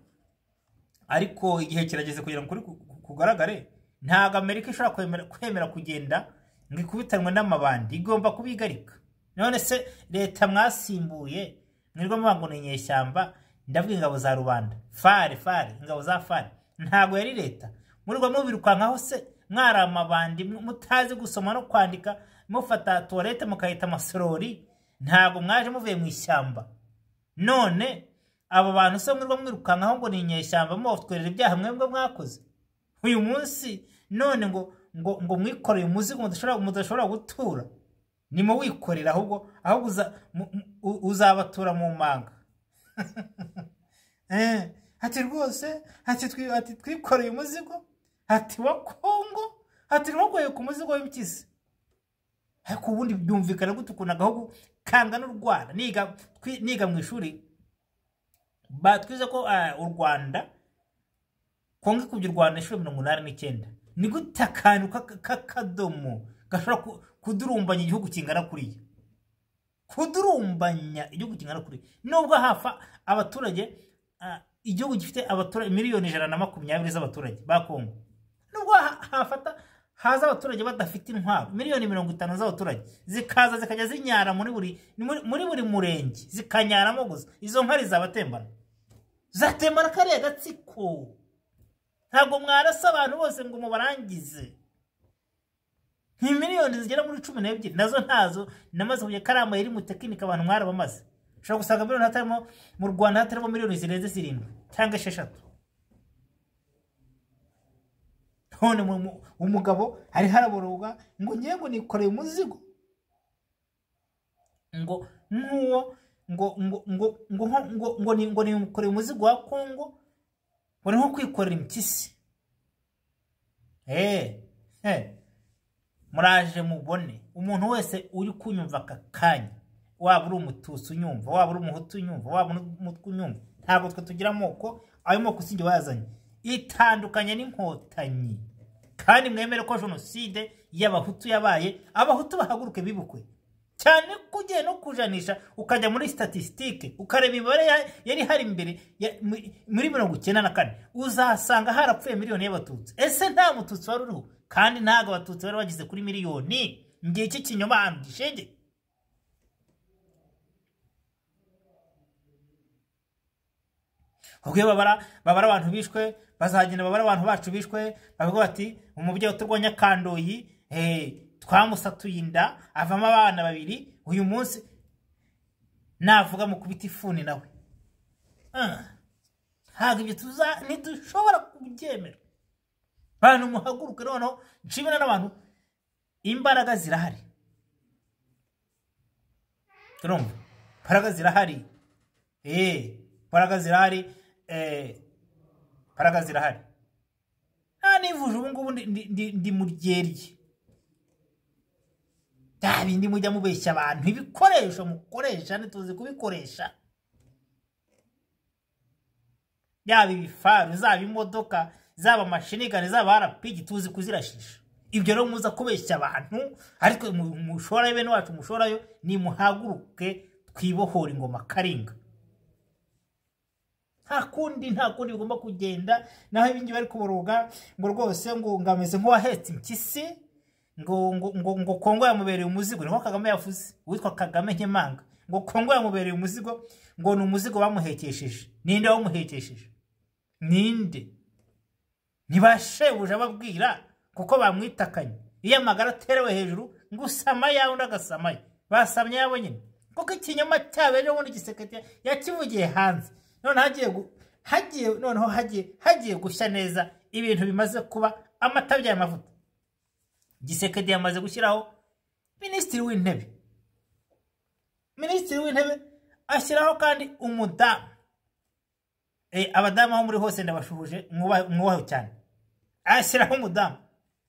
ariko igihe kirageze kugira ngo kugaragare. Ntago Amerika ishobora kwemera kugenda ngo ikubitanwe n'amabandi, igomba kubigarika. None se leta mwasimbuye mwirwa mubango n'inyeshyamba, ndavuga ingabo za rubanda, fare ingabo za fare, ntago yari leta. Murirwa mubirukankaho se mwari amabandi, mutazi gusoma no kwandika, mufata toilette mukayita amasorori, ntago mwaje muvuye mu ishyamba. None abo bantu se mwirwa mwirukankaho ngo n'inyeshyamba, mutwerera ibyaha mwebwe mwakoze uyu munsi, none ngo mwikoreye umuzigo mudashobora gutura. Nimo wikorera, ahubwo uzabatura mu manga. Ati rwose ati twikoreye umuzigo, ati wa Kongo, ati nkogoye ku muzigo w'impyisi. Ariko ubundi byumvikana gute ukuntu agahugu kangana n'u Rwanda? Niga mu ishuri batwize ko u Rwanda Kongo ikubye u Rwanda inshuro 89. Ni gute akantu k'akadomo gashobora kudurumbanya igihugu kingana kuriya? Kudurumbanya igihugu kingana kuriya, nubwo hafa abaturage, igihugu gifite abaturage miliyoni 120 z'abaturage ba Kongo, nubwo haza abaturage badafite intwaro miliyoni 50 z'abaturage, zikaza zikajya zinyara muri buri murenge, zikanyaramo gusa, izo nkari zabatembana, zatembana kariya Agatsiko. Ntago mwarasa abantu bose ngo mubarangize. Ni miliyoni zigera muri 12, nazo ntazo namaze kujya karamba yiri mu tekinike abantu mwara bamaze. Ushobora gusanga miliyoni hatarimo mu Rwanda, hatarimo miliyoni zirenze 7 cyangwa 6. None umugabo ari haraboroga ngo ngiye ngo nikoreye umuzigo, ngo nikoreye umuzigo wa Kongo, ngo nko kwikorera impyisi. Muraje mubone umuntu wese uri kunyumva akakanya, waba uri umututsi unyumva, waba uri umuhutu unyumva, waba uri umutwe unyumva, ntabwo twe tugira amoko, ayo moko sinjye wazanye, itandukanye n'inkotanyi. Kandi mwemere ko jenoside y'abahutu yabaye, abahutu bahaguruke bibukwe. Cyane kugiye no kujanisha ukajya muri statistique ukareba ibare yari hari imbere muri 94, uzasanga harapfuye miliyoni y'abatutsi. Ese nta mututsi wari uriho? Kandi ntago abatutsi bari bagize kuri miliyoni. Ngiye iki kinyoma hano gishege. Ubwo babara abantu bishwe, bazagenda babara abantu bacu bishwe, bavuga bati umubyeyi uturwanya Kandoyi twamusatuye inda avamo abana 2, uyu munsi navuga mu kubita ifuni nawe. Ntago ibyo ntidushobora kubyemera. Bantu muhaguruke noneho, nshimira n'abantu, imbaraga zirahari. Turumva imbaraga zirahari, imbaraga zirahari, imbaraga zirahari. Nivuje ubu ngubu ndi mu ryerye. Bindi mujya mubeshya abantu, ibikoresho mukoresha ntituzi kubikoresha. Yaba ibifaru, zaba imodoka, zaba mashinigani, zaba RPG, tuzi kuzirashisha. Ibyo rero muza kubeshya abantu, ariko mushora bene wacu mushorayo, ni muhaguruke twibohora ingoma Karinga. nta kundi bigomba kugenda. Naho ibingi bari kuboroga ngo rwose ngo ngameze nk'uwahetse impyisi ngo Kongo yamubereye umuzigo. Niko Kagame yavuze, witwa Kagame nk'imanga, ngo Kongo yamubereye umuzigo, ngo ni umuzigo bamuhekesheje. Ninde wamuhekesheje? Ninde? Ntibashebuja babwira kuko bamwitakanye. Iyo amagara aterewe hejuru ngo usama yawe ndagasamaye, basamye yabo nyine. Kuko ikinyoma cyabeje ubundi Gisekedi yakivugiye hanze. None hagiye gushya neza ibintu bimaze kuba amatabya y'amavuta. Gisekedi yamaze gushyiraho Minisitiri w'Intebe. Minisitiri w'Intebe ashyiraho kandi umudamu. Abadamu aho muri hose ndabashuhuje mwubaho cyane. Ashyiraho umudamu.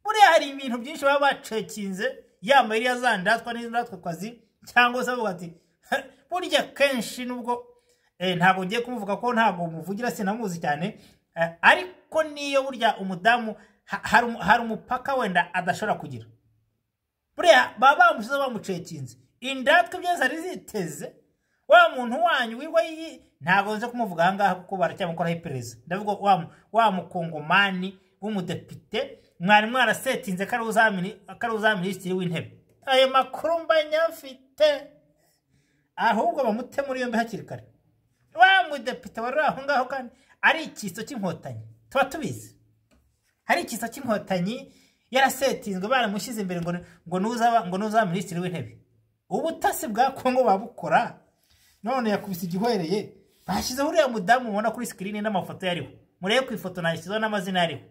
Buriya hari ibintu byinshi baba bacekinze, yambaye iriya zandatwa n'indatwa kwazi, cyangwa se avuga ati burya kenshi nubwo ntabwo ngiye kumuvuga ko ntabwo muvugira sinamuzi cyane, ariko niyo burya umudamu hari umupaka wenda adashobora kugira. Buriya baba bamushyize bamucekinze, indatwa byose ari ziteze. Wa muntu wanyu wirwa ntabwo nze kumuvuga ahangaha kuko baracyamukoraho iperereza. Ndavuga wa mukongomani w'umudepite mwari mwarasetinze karuza Minisitiri w'Intebe. Ayo makuru mbanyafite, ahubwo bamute muri yombi hakiri kare. Wa mudepite wari aho ngaho kandi ari ikiso cy'inkotanyi, tuba tubizi. Hari ikiso cy'inkotanyi yarasetinzwe, baramushyize imbere ngo nuza Minisitiri w'Intebe. Ubutasi bwa Kongo babukora. None yakubise igihwereye, bashyizeho uriya mudamu mubona kuri screen n'amafoto yariho. Murebe ku ifoto nashyizeho n'amazina yariho.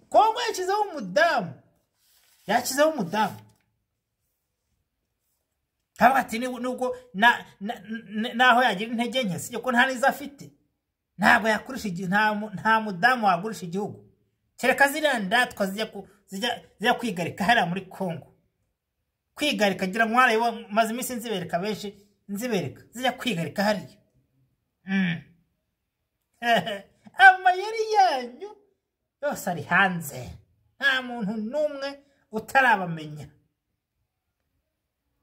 Kongo yashyizeho umudamu. Haba ati nubwo naho yagira intege nke, sije ko nta nizo afite. Ntabwo yakurisha nta mudamu wagurisha igihugu. Kereka ziriya ndatwa zijya kwigarika hariya muri Kongo. Kwigarika gira mwarayo maze iminsi nzibereka benshi, zijya kwigarika hariya. Amayeri yanyu yose ari hanze, nta muntu n'umwe utarabamenya.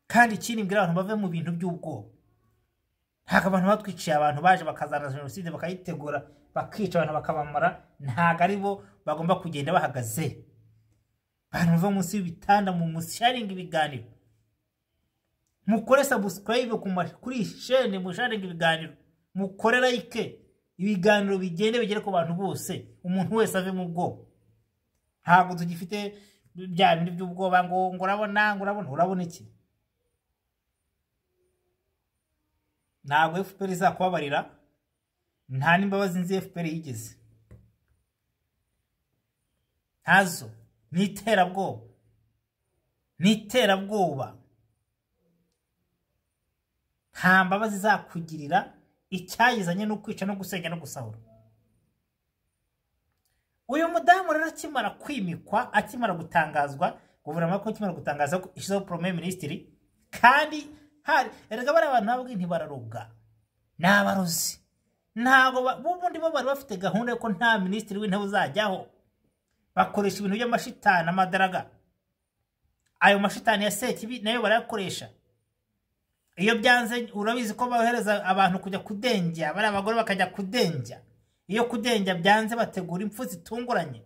Kandi ikindi mbwira abantu bave mu bintu by'ubwoba. Ntabwo abantu batwiciye, abantu baje bakazana jenoside bakayitegura bakica abantu bakabamara, ntabwo ari bo bagomba kugenda bahagaze. Abantu bava munsi y'ibitanda mu sharing ibiganiro. Mukore subscribe kuri chaîne mu sharing ibiganiro. Mukore like ibiganiro bigende bigere ku bantu bose, umuntu wese ave mu bwoba. Ntabwo tugifite bya bindi by'ubwoba ngo urabona iki? Ntabwo FPR izakubabarira, nta n'imbabazi nzi FPR yigeze. Ntazo. Niterabwoba. Nta mbabazi zakugirira, icyayizanye no kwica no gusenya no gusahura. Uyu mudamu rero akimara kwimikwa, akimara gutangazwa, guverinoma ko akimara gutangaza ko ishizeho Premier Minister, kandi erega bari abantu nabwo ntibararoga, n'abarozi. Ntabwo bubundi bo bari bafite gahunda ko nta Minisitiri w'Intebe uzajyaho. Bakoresha ibintu by'amashitani amadaraga. Ayo mashitani ya Sekibi nayo barayakoresha. Iyo byanze urabizi ko bahereza abantu kujya kudengya, bari abagore bakajya kudengya. Iyo kudengya byanze bategura impfu zitunguranye,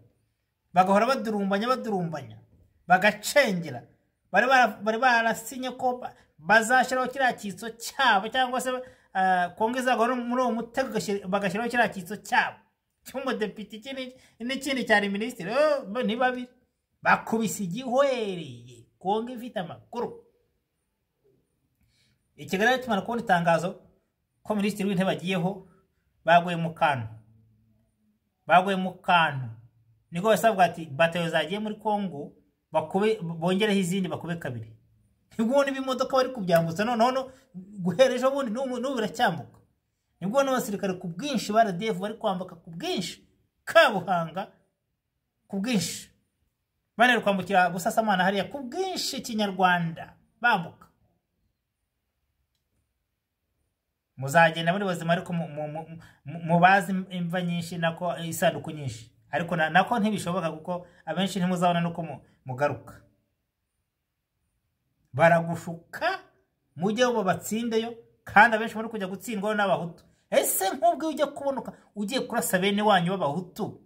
bagahora badurumbanya bagacengera. Bari barasinye ko bazashyiraho kiriya kitso cyabo, cyangwa se kongeza muri uwo mutego bagashyiraho kiriya kitso cyabo cy'umudepite n'ikindi cyari minisitiri. Ni babiri bakubise igihwereye. Kongo ifite amakuru. Ikigali tumara kubona itangazo ko Minisitiri w'Intebe agiyeho, baguye mu kantu. Niko basabwa ati batayo zagiye muri Kongo bongereho izindi bakube kabiri. Nibwo n'ibimodoka bari kubyambutsa, none guhereje ubundi n'ubu biracyambuka. Nibwo n'abasirikare ku bwinshi ba RDF bari kwambuka ku bwinshi, Kabuhanga ku bwinshi, banere kwambukira Busasamana hariya ku bwinshi Kinyarwanda bambuka. Muzagenda muri bazima, ariko mubazi imva nyinshi nako isanduku nyinshi, ariko nako ntibishoboka kuko abenshi ntimuzabona nuko mugaruka. Baragushuka mujye bo batsindeyo, kandi abenshi muri kujya gutsindwaho n'abahutu. ese nk'ubwo ujya kubonuka ugiye kurasa bene wanyu b'abahutu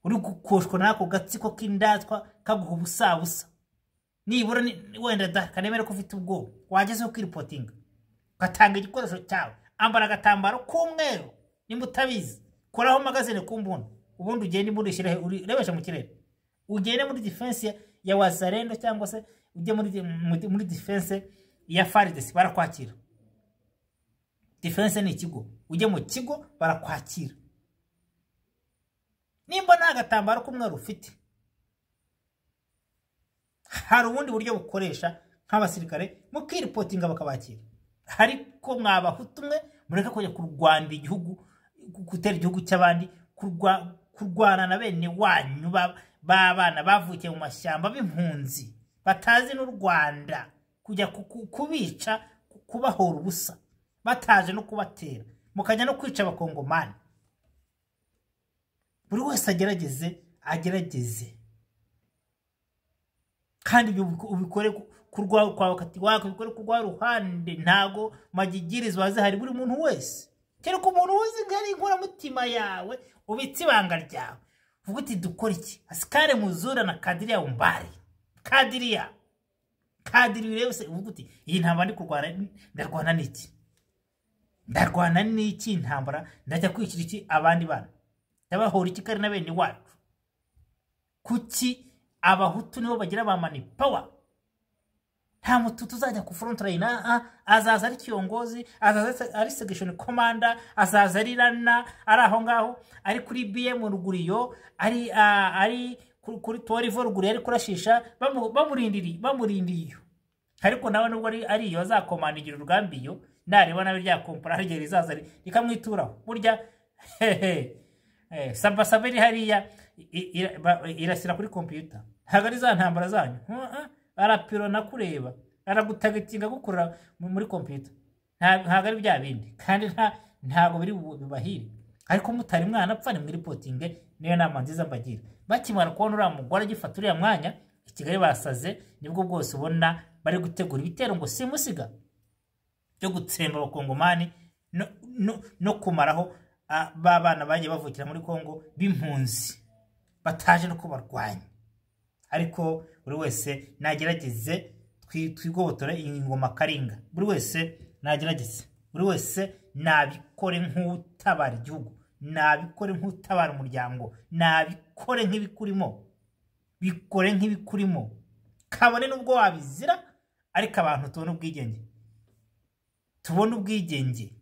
uri gukoshwa nako gatsiko k'indatwa kaguha ubusabusa nibura wenda kanemere ko ufite ubwoba wagezeho kwiripotinga gatanga igikoresho cyawe ambara agatambaro k'umweru nimba utabizi koraho magazine kumbunda ubundi ugende imbunda ishyire urebesha mu kirere ugende muri defense ya Wazalendo cyangwa se ujye muri defense ya FARDC barakwakira. Defense ni ikigo ujye mu kigo barakwakira. Nimba nta gatambaro k'umweru ufite hari ubundi buryo bukoresha nk'abasirikare mu kwiripotinga bakabakira. Ariko mwabahutumwe mureka kujya kurwanda igihugu gutera igihugu cy'abandi kurwana na bene wanyu babana bavukiye mu mashyamba b'impunzi batazi n'u Rwanda kujya kubica kubahora ubusa bataje no kubatera mukajya no kwica abakongomani. Buri wese agerageze kandi ubikore kurwaho kwawe kati wako ubikore kurwaho ruhande ntago magigirizwa zahari buri muntu wese cyane ko umuntu wese ngari inkora mutima yawe ubitsi banga ryawe vuga uti dukora iki asikare muzura na Kadiria umbari Kadiria rero uvuga uti iyi ntambara ndi kurwana ndarwana n'iki intambara ndajya kwicira iki abandi bana ndabahora iki kari na bene wacu kuki abahutu nibo bagira ba mani power nta mututu uzajya ku front line azaza ari kiyongozi azaza ari section commander azaza ari rana ari aho ngaho ari kuri BM ruguriyo ari kuri torivo ruguriyo ari kurashisha bamurindiriye ariko nawe nubwo ari iyo azakomandigira urugambiyo nareba nabe rya kompara rye rizaza rikamwituraho burya sabasaberi hariya irasira kuri computer hagari za ntambara zanyu arapiro nakureba aragutagitinga gukura muri computer ntago ari bya bindi kandi ntago biri bibahire ariko mutari mwana apfa ni muri reporting niyo nama nziza mbagira bakimara kubona uriya mugore agifata uriya mwanya ikigali basaze nibwo bwose ubona bari gutegura ibitero ngo simusiga byo gutsemba abakongomani no kumaraho babana bagiye bavukira muri Kongo b'impunzi bataje no kubarwanya. Ariko buri wese nagerageze twigobotore ingoma karinga buri wese nagerageze buri wese nabikore nk'utabara igihugu nabikore nk'utabara umuryango nabikore nk'ibikurimo kabone nubwo wabizira ariko abantu tubona ubwigenge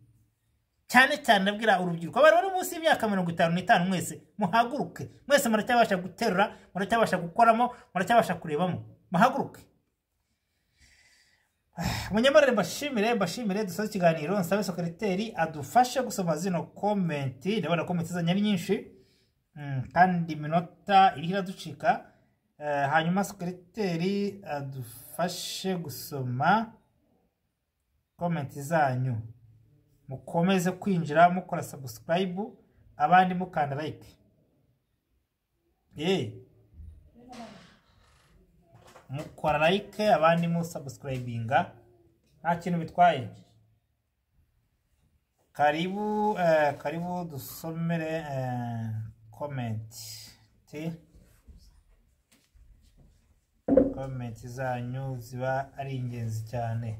cyane nabwira urubyiruko bari munsi y'imyaka 55 mwese muhaguruke mwese muracyabasha guterura muracyabasha gukoramo muracyabasha kurebamo muhaguruke. Munyamarare mbashimire dusoza ikiganiro nsabe secretary adufashe gusoma zino comment ndabona comment zanyari nyinshi kandi minota irira ducika hanyuma secretary adufashe gusoma comment zanyu mukomeze kwinjira mukora subscribe abandi mukanda like mukora like abandi mu subscribinga nta kintu bitwaye. Karibu dusomere comment zanyu ziba ari ingenzi cyane.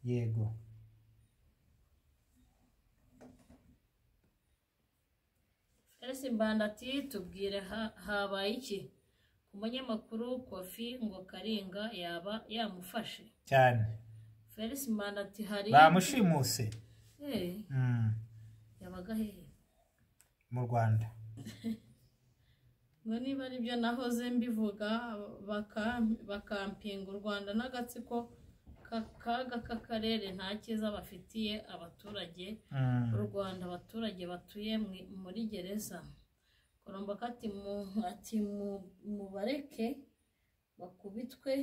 Yego Mbandati tubwire habaye iki umunyamakuru Kofi ngo Karinga yaba yamufashe cyane. Felix Mbandati hari bamushimuse yabaga hehe mu Rwanda ngo niba ari byo nahoze mbivuga bakampinga u Rwanda n'agatsiko kaga k'akarere nta cyiza bafitiye abaturage u Rwanda abaturage batuye muri gereza koromba ati mubareke bakubitwe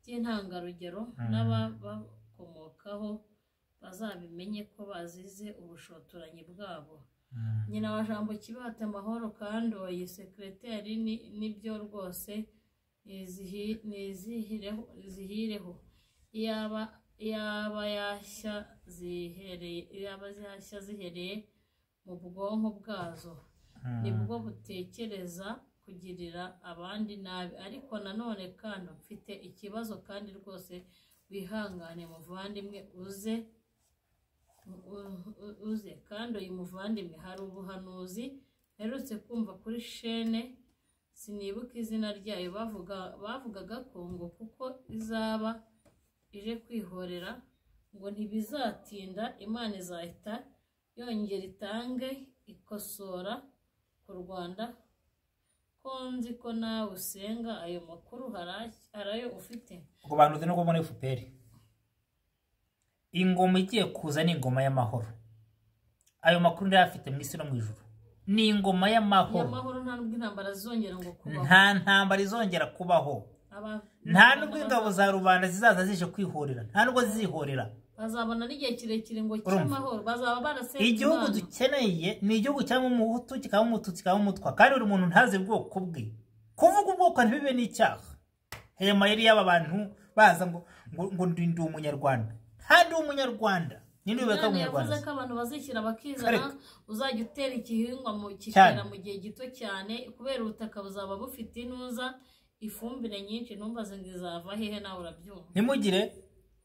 by'intangarugero n'ababakomokaho bazabimenye ko bazize ubushotoranyi bwabo. Nyina wa Jambo Kibata amahoro kandi oyi secretary nibyo rwose zihireho yaba zihashya zihereye mu bwonko bwazo nibwo butekereza kugirira abandi nabi. Ariko nanone kandi mfite ikibazo kandi rwose wihangane muvandimwe uze kandi uyu muvandimwe hari ubuhanuzi herutse kumva kuri shene sinibuka izina ryayo bavugaga ko ngo kuko izaba ije kwihorera ngo ntibizatinda Imana izahita yongera itange ikosora ku Rwanda. Ko nzi ko nawe usenga ayo makuru harayo ufite ubwo bantu no kubona FPR ingoma igiye kuza ni ingoma y'amahoro. Ayo makuru ndayafite mu isi no mu ijuru. Ni ingoma y'amahoro. Nta nubwo intambara zongera ngo kubaho. Nta ntambara izongera kubaho. Nta nubwo ingabo za rubanda zizaza zije kwihorera. Nta nubwo zizihorera. Bazabona n'igihe kirekire ngo cy'amahoro bazaba barasenga. Igihugu dukeneye ni igihugu cyangwa umuhutu kikaba umututsi kikaba umutwa kandi buri muntu ntazi ubwoko bwe. Kuvuga ubwoko ntibibe n'icyaha. Hema yari y'aba bantu baza ngo ndi umunyarwanda. Handi umunyarwanda nindi ubeka umunyarwanda. Yavuze ko abantu bazishyira bakizana uzajya utera igihingwa mu kikera mu gihe gito cyane kubera ubutaka buzaba bufite inuza ifumbire nyinshi numvaze ngo izava hehe nawe urabyumva. Nimugire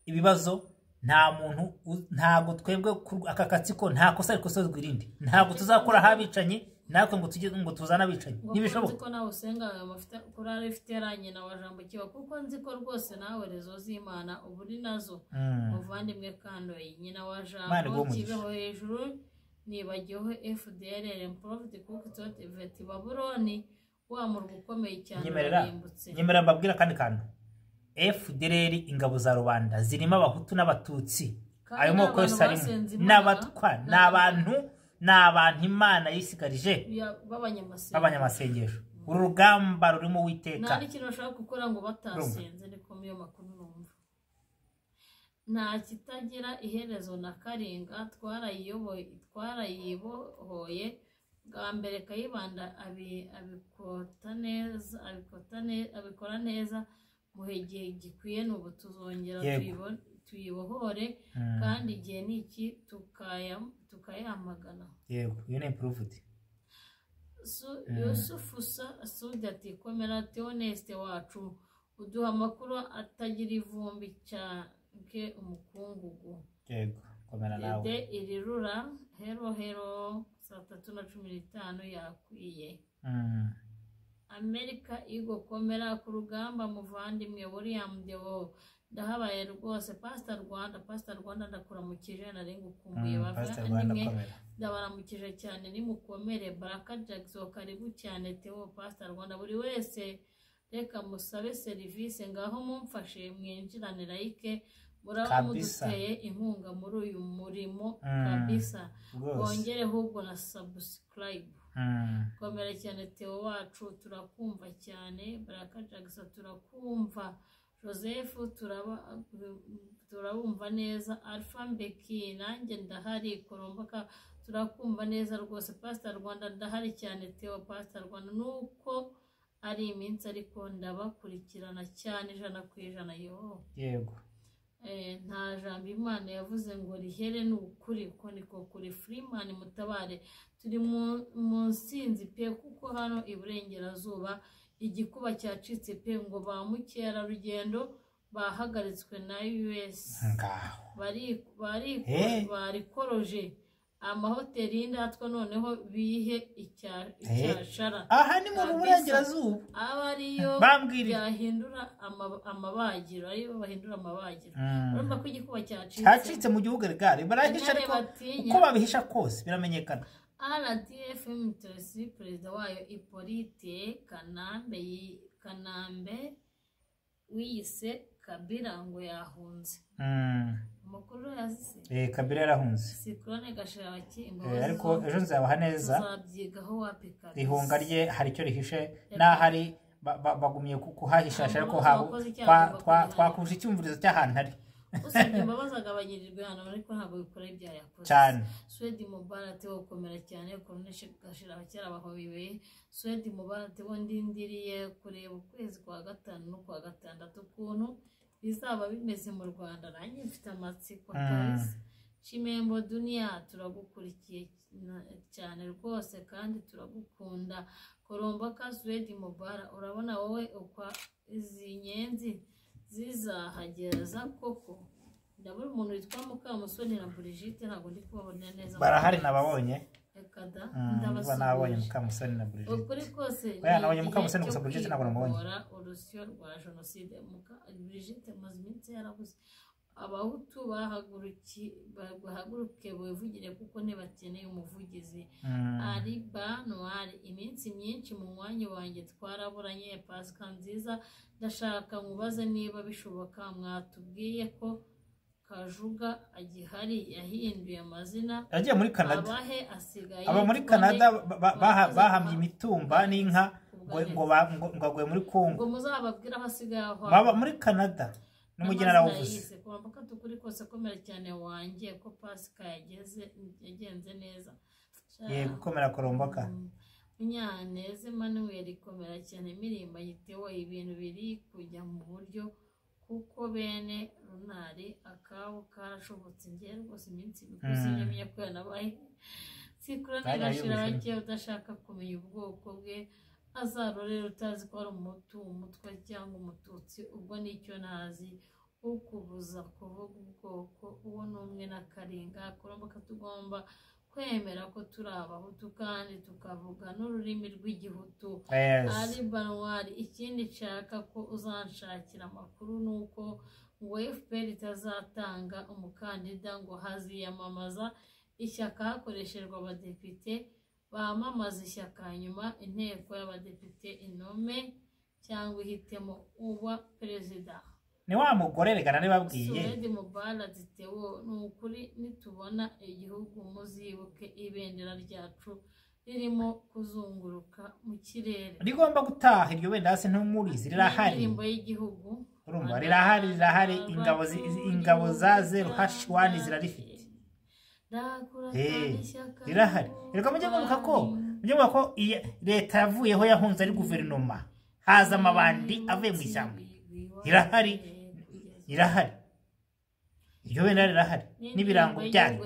ibibazo nta muntu ntago twebwe aka Agatsiko nta kosa ariko sozwe irindi. Ntago tuzakora habicanye natwe ngo tujye ngo tuzana abicanye. Nibishoboka. Nzi ko nawe usenga ayo mafite kurara ifite yaranye na wajambo kiba kuko nzi ko rwose nawe rezo z'Imana uburi nazo muvandimwe kandoye nyina wajambo kibeho hejuru nibagiyeho FDLR Profit Cook Tot Vet Babuloni wa murwa ukomeye cyane yarimbutse. Nyemera mbabwira kandi kantu FDLR ingabo za rubanda zirimo abahutu n'abatutsi ayo moko yose arimo n'abatwa n'abantu Imana yisigarije b'abanyamasengesho. Uru rugamba rurimo witeka. Nta n'ikintu bashaka gukora ngo batasenze niko miyo makuru numva. Nta kitagira iherezo na karinga twarayibohoye bwa mbere Kayibanda abikora neza muhe gihe gikwiye n'ubu tuzongera tuyibohore kandi igihe niki tukayamagana. Yego iyo ni improved. Yusufu ati komera Theoneste wacu uduha amakuru atagira ivumbi cyake umukungugu. Yego komera nawe. Irirura hero 3:15 yakwiye. Amerika igo komera ku rugamba muvandimwe William Dewo ndahabaye rwose Pastor Rwanda ndakuramukije nari ngukumbuye bavandimwe ndabaramukije cyane nimukomere. Baraka Jackson karibu cyane Theo Pastor Rwanda buri wese reka musabe service ngaho mumfashe mwinjirane like muraba muduteye inkunga muri uyu murimo kabisa bongere ahubwo na subscribe. Komera cyane Theo wacu turakumva cyane. Baraka Jackson turakumva. Joseph turabumva neza. Alpha Mbeki nanjye ndahari. Koromboka turakumva neza rwose. Pastor Rwanda ndahari cyane Theo Pastor Rwanda nuko ari iminsi ariko ndabakurikirana cyane 100% yo. Yego. Nta jambo Imana yavuze ngo rihere n'ukuri uko niko kuri. Freeman Mutabare turi mu nsinzi pe kuko hano iburengerazuba igikuba cyacitse pe ngo ba mukera rugendo bahagaritswe na US bari koroje amahoteli y'indatwa noneho bihe icyashara. Aha ni mu burengerazuba abariyo yahindura amabagiro ariyo bahindura amabagiro. Urumva ko igikuba cyacitse mu gihugu regare barahisha ariko uko babihisha kose biramenyekana. RDF Mutesi perezida wayo Hippolyte Kanambe wiyise Kabila ngo yahunze. Makuru yazise Kabila yarahunze. Sikrone gashira bakimbo ariko ejo nzabaha neza uzabyigaho wapika. Ihunga rye hari cyo rihishe n'ahari bagumye kuhahishasha ariko twakuje icyumvirizo cy'ahantu ari. Usabye imbabazi agabanyirirwe hano ariko ntabwo bikora ibya yakoze cyane. Swedi Mubarate wo komera cyane koneshe gashira abakera bahobiwe. Swedi Mubarate wo ndindiriye kureba ukwezi kwa gatanu no kwa gatandatu kuntu bizaba bimeze mu Rwanda. Nanjye mfite amatsiko kabisa. Chimembo Dunia turagukurikiye cyane rwose kandi turagukunda. Korombaka Swedi Mubara, urabona wowe ukwa izi nyenzi zizahageza koko. Ndabona umuntu witwa Mukamusoni na Brigitte ntabwo ndi kubabona neza. Barahari nababonye. Ekada nabonye Mukamusoni na Brigitte. Ukuri kose nabonye Mukamusoni gusa Brigitte ntabwo namubonye. Urusyo rwa jenoside Brigitte mazimitse yarabuze. Abahutu bahaguruke bivugire kuko ntibakeneye umuvugizi. Ari banwari iminsi myinshi mu mwanya wanjye twaraburanye. Pasika nziza, ndashaka nkubaze niba bishoboka mwatubwiye ko Kajuga agihari yahinduye amazina. Yagiye muri Canada. Abahe asigaye. Aba muri Canada bahamye imitumba n'inka ngo aguye muri Kongo. Ngo muzababwira aho asigaye aho. Baba muri Canada. N'umugina aravuze. Kurambuka tukuri kose komera cyane wanjye ko Pasika yagenze neza. Gukomera Korombaka. Munyaneze Manuel komera cyane mirimba yitewe ibintu biri kujya mu buryo kuko bene runari akawo karashobotse ngiye rwose iminsi bikuze nyemye ko yanabaye. Sikura nagashira bake udashaka kumenya ubwoko bwe azarorera utazi ko ari umutwe cyangwa umututsi. Ubwo nicyo nazi ukubuza kuvuga ubwoko uwo n'umwe na Karinga. Korombaka tugomba kwemera ko turi abahutu kandi tukavuga n'ururimi rw'igihutu. Ari banwari ikindi nshaka ko uzanshakira amakuru nuko ngo FPR itazatanga umukandida ngo haziyamamaza ishyaka hakoreshejwe abadepite bamamaza ishyaka nyuma inteko y'abadepite inome cyangwa ihitemo uwa perezida. Ni wa mugore regana nibabwiye. Swedi Mubara zitewo nukuri nitubona igihugu muzibuke ibendera ryacu ririmo kuzunguruka mu kirere. Rigomba gutaha iryo benda hasi ntumurizi rirahari. Indirimbo y'igihugu. Urumva rirahari ingabo za 0H1 zirarifite. Rirahari. Reka mujye muvuga ko leta yavuyeho yahunze ari guverinoma. Haza amabandi avuye mu ishyamba. Irahari. Iryo benda rirahari. N'ibirango byayo.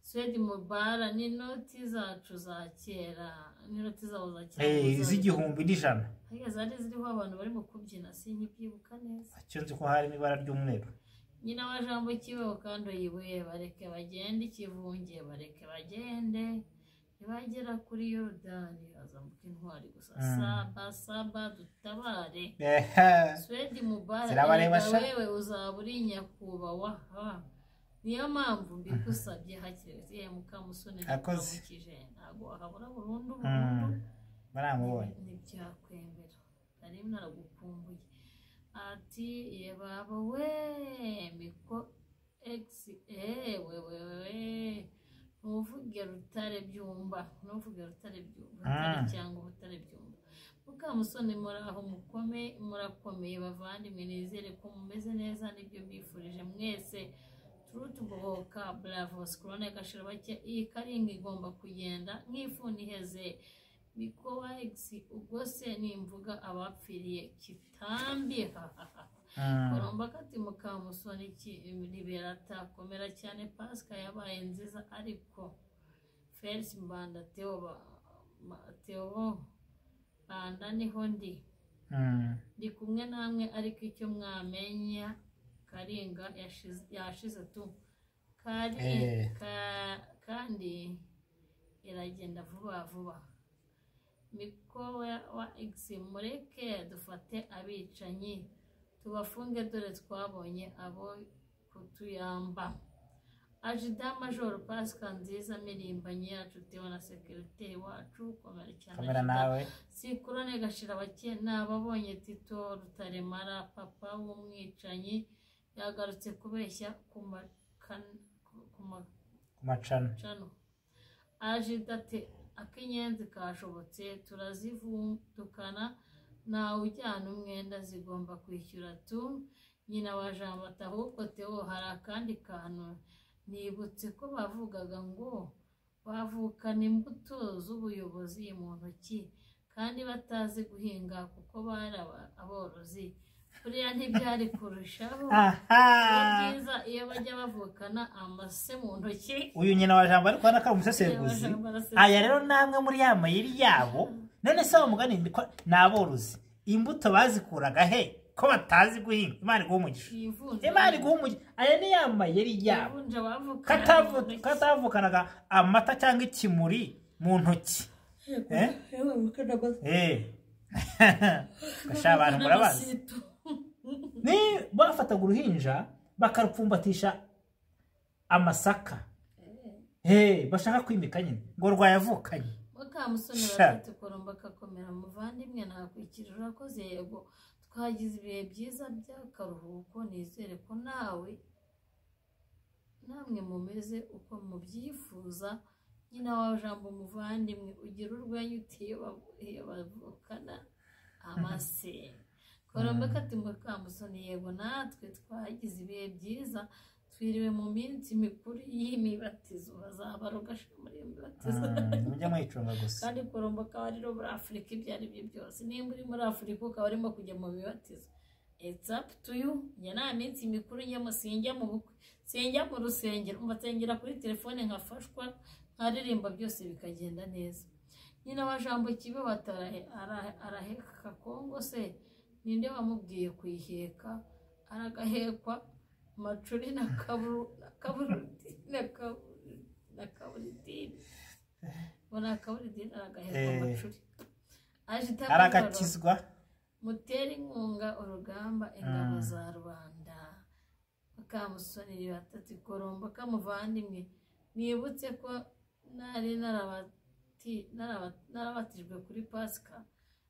Swedi Mubara ni noti zacu za kera. Ni noti zawo za kera. Z'igihumbi n'ijana. Zari ziriho abantu barimo kubyina sinkibyibuka neza. Cyonze ko hari n'ibara ry'umweru. Nyina wa Jambo kibeho kandi yibuye bareke bagende ikivunge bareke bagende. Nibagera kuri Yorodani hazambuka intwari gusa. Saba dutabare. Swedi Mubara wewe uzaburi nyakubawa. Niyo mpamvu mbikusabye hakiriye Mukamusoni nakamukije ntago ahabura burundu baramubonye nibyakwemera ari naragukumbuye ati ye baba we miko x we nuvuge rutare byumba cyangwa butare byumba. Mukamusoni muraho murakomeye bavandimwe nizere ko mumeze neza nibyo mbifurije mwese. Turutubohoka bravo skrone gashira bake iyi Karinga igomba kugenda nk'ifuni heze mikowa x ugose nimvuga abapfiriye kitambi. Korombaka ati Mukamusoni libera takomera cyane Pasika yabaye nziza ariko Felix Mbanda Theo banda niho ndi kumwe namwe ariko icyo mwamenya Karinga yashize tu kandi iragenda vuba. Miko wa X mureke dufate abicanyi tubafunge dore twabonye abo kutuyamba. Ajida Major Pasika nziza mirimbanye yacu tewa na security wacu komera cyane. Sikurone gashira bake nababonye Tito Rutaremara papa w'umwicanyi yagarutse kubeshya ku macano. Ajidate akinyenzi kashobotse turazivundukana nawe ujyana umwenda zigomba kwishyura tu. Nyina wa Jambo ahubwo Theo hari akandi kantu nibutse ko bavugaga ngo bavukana imbuto z'ubuyobozi mu ntoki kandi batazi guhinga kuko bari aborozi. buriya ntibyari kurushaho byiza iyo bajya bavukana amase mu ntoki. Uyu nyina wa Jambo ariko hano ko ari umusesenguzi. Aya rero namwe muri ya mayeri yabo none se mugani ni aborozi imbuto bazikuraga he ko batazi guhinga. Imana iguha umugisha, Imana iguha umugisha. Aya ni ya mayeri yabo katavukanaga amata cyangwa ikimuri mu ntoki. Gasha abantu murabazi ni bafataga uruhinja bakarupfumbatisha amasaka bashaka kwimika nyine ngo rwayavukanye. Mukamusoni batatu koromba kakomera muvandimwe nakwikirira urakoze. Yego twagize ibihe byiza by'akaruhuko, nizere ko namwe mumeze uko mubyifuza. Nyina wa Jambo muvandimwe ugira urwenya utiye bavukana amase. Koromba kati Mukamusoni yego natwe twagize ibihe byiza, twiriwe mu minsi mikuru y'imibatizo. Bazabarogasha muri imibatizo mujya mwicunga gusa. Kandi Koromba ka ari muri Afrika ibyo ari byo byose. Nimba uri muri Afrika ukaba arimo kujya mu mibatizo, it's up to you. Njye nta minsi mikuru njyamo, sinjya mu bukwe, sinjya mu rusengero, mbatengera kuri telefone nkafashwa nkaririmba byose bikagenda neza. Nyina wa Jambo kibe araheka Kongo se ninde wamubwiye kuyiheka? Aragahekwa macuri na kaburidini bona kaburidini aragahekwa macuri aragatizwa. Mutera inkunga urugamba ingabo za Rwanda. Mukamusoni batatu Koromba kamuvandimwe nibutse ko nari narabatijwe kuri Pasika,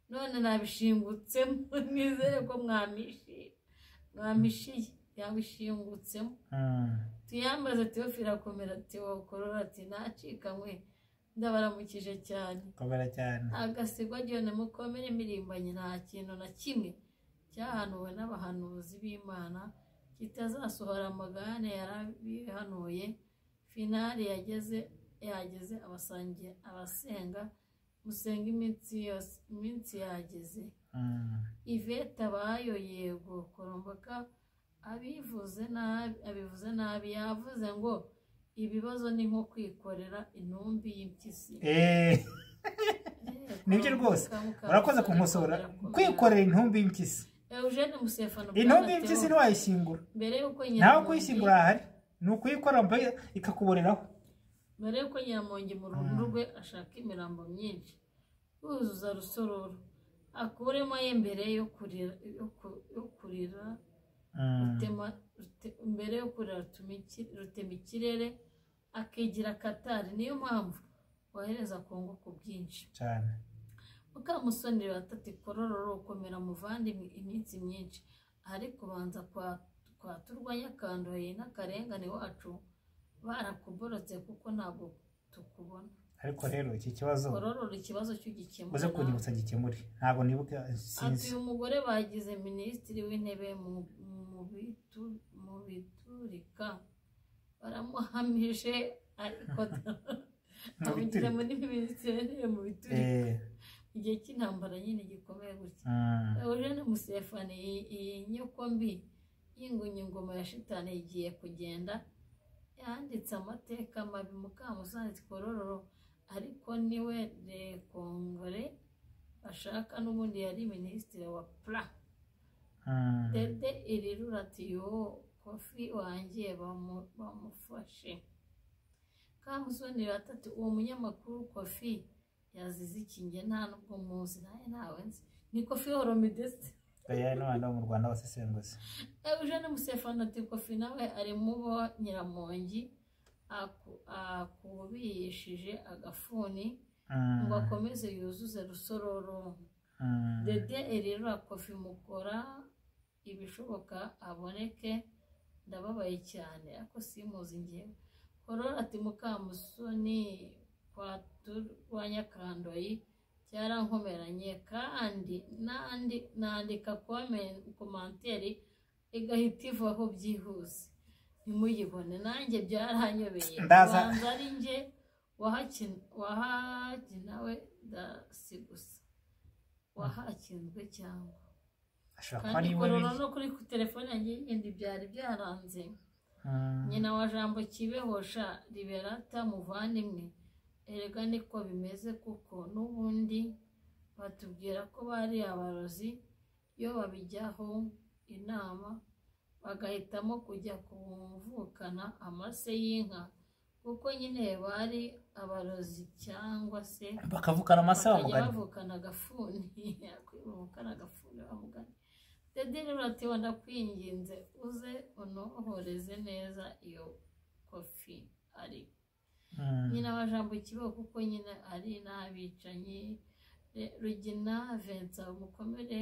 none nabishingutsemo. Nizere ko mwamishiye yabishingutsemo. Tuyambaze Teofila akomera Theo Korora ati nacikanywe ndabaramukije cyane. Komera cyane. Agasigwa John mukomere imirimbanye, nta kintu na kimwe cyahanuwe n'abahanuzi b'Imana kitazasohora. Amagane yarabihanuye, finali yageze abasenga musenga iminsi yageze. Iveta bayo yego Koromboka abivuze nabi yavuze ngo ibibazo ni nko kwikorera intumbi y'impyisi. Nibyo rwose urakoze kumusora kwikorera intumbi y'impyisi. Eugene Musefano intumbi y'impyisi ntiwayishyingura mbere yuko nawe kuyishyingura ahari ni ukuyikora ikakuboreraho. Mbere yuko Nyiramongi mu rugo rwe ashaka imirambo myinshi yuzuza rusororo akuremo mbere yo kurira mbere yo kurira rutema ikirere akigira Katari. Niyo mpamvu wahereza Kongo ku bwinshi cyane. Mukamusoni batatu Korororo ukomera muvandimwe iminsi myinshi, ariko banza kwaturwanya kandoye n'akarengane wacu barakuborotse kuko ntabwo tukubona. Ariko rero iki kibazo Korororo ikibazo cy'ugikemura uze kunyibutsa gikemuri ntabwo nibuka sinzi. Ati umugore bagize minisitiri w'intebe mu biturika baramuhamije, ariko amugize muri minisitiri w'intebe mu biturika igihe cy'intambara nyine gikomeye gutya. Eugene Musefano iyi nyoko mbi y'ingunya ingoma ya shitani igiye kugenda yanditse amateka mabi. Mukamusoni Korororo ariko niwe Kongore ashaka n'ubundi yari minisitiri wa Pla. Dede irirura ati yo Kofi wangiye bamufashe. Mukamusoni batatu uwo munyamakuru Kofi yazize iki nge nta nubwo muzi nawe nzi ni Kofi Horomidesi. No mu Rwanda basesenguza. Eugene Musefano ati Kofi nawe ari mubo Nyiramongi akubishije agafuni ngo akomeze yuzuze rusororo. Dede rero Kofi mukora ibishoboka aboneke, ndababaye cyane ako simuzi ngewe. Korora ati Mukamusoni kwaturwanya kandoyi cyarankomeranye kandi nandika komanteri igahita ivaho byihuse nimuyibone. Nanjye byaranyobeye banza ari nge wahakinawe dasigusa wahakinzwe cyangwa kandi korora no kuri telefone yanjye yindi byari byaranze. Nyina wa Jambo Kibehosha Liberata muvandimwe, erega niko bimeze kuko n'ubundi batubwira ko bari abarozi iyo babijyaho inama bagahitamo kujya kuvukana amase y'inka kuko nyine bari abarozi cyangwa se bakavukana amase bavukana agafuni kwivukana agafuni bamugana. Dedere uratiwa ndakwinginze uze unohoreze neza iyo kofi ari nyina wa Jambo Kibeho kuko nyine ari n'abicanyi. Rugina Vincent umukomere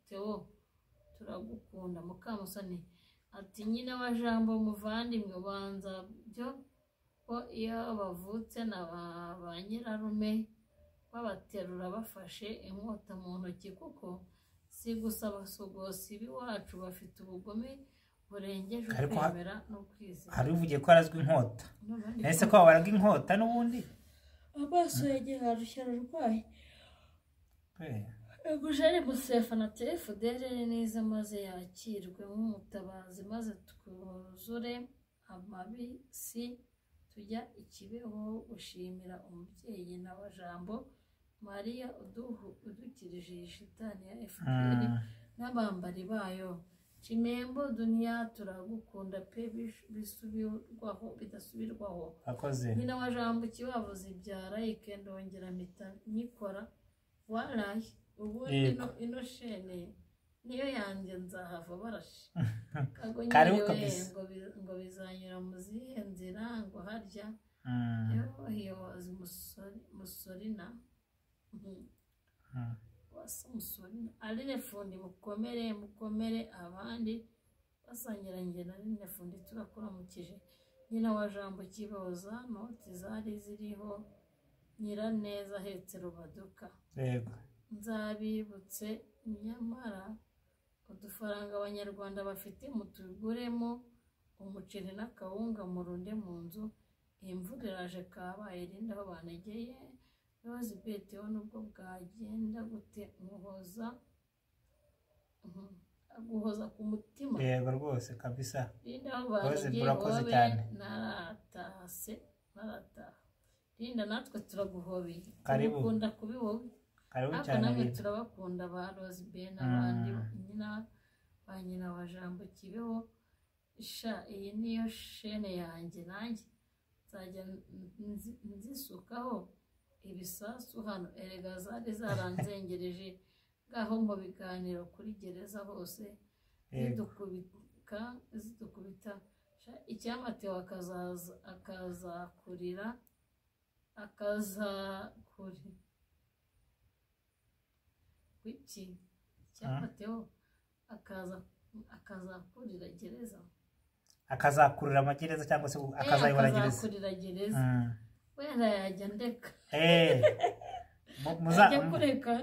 Theo turagukunda Mukamusoni ati nyina wa Jambo muvandimwe ubanza byo ko iyo bavutse na ba nyirarume babaterura bafashe inkota mu ntoki kuko si gusa abasogosi b'iwacu bafite ubugome burengeje ukwemera no kwizera. Hari uvugiye ko arazwi inkota ese ko wabaraga inkota n'ubundi amaso yagiye harushya rurwaye Gujari Musefa na Telefodere neza maze yakirwe nk'umutabazi maze twuzure amabisi tujya Ikibeho gushimira umubyeyi na wa Jambo Maria udukirije shitani ya FPR n'abambari bayo. Chimembo dunia turagukunda pe bisubirwaho bidasubirwaho. Nyina wa Jambo Kibavuze ibyara ikendongera mita nyikora waraye ubundi ino shene niyo yanjye nzahava barashe ngo bizanyura mu zihe nzira ngo harya iyo musorina wasa musorina Aline Fundi mukomere abandi basangira njye na Aline Fundi turakuramukije. Nyina wa Jambo Kiboza noti zari ziriho Nyiraneza ahetse Rubaduka nzabibutse nyamara udufaranga abanyarwanda bafite mutuguremo umuceri n'akawunga murunde mu nzu. Imvura iraje kabaye rinda aho banegeye yozi beteho nubwo bwagenda gute guhoza ku mutima. Yego rwose kabisa rinda aho banegeye naratase rinda natwe turaguhobeye ukunda kubiwowe ariko namwe turabakunda ba Rose Ben abandi nyina wa Jambo Kibeho sha iyi niyo shene yanjye nanjye nzajya nzisukaho ibisasu hano erega zari zaranzengereje gaho mu biganiro kuri gereza hose zidukubita icyamateo akazakurira wiki cyamateo akazakurira gereza akazakurira amagereza cyangwa se akazayobora gereza wenda yajya ndeka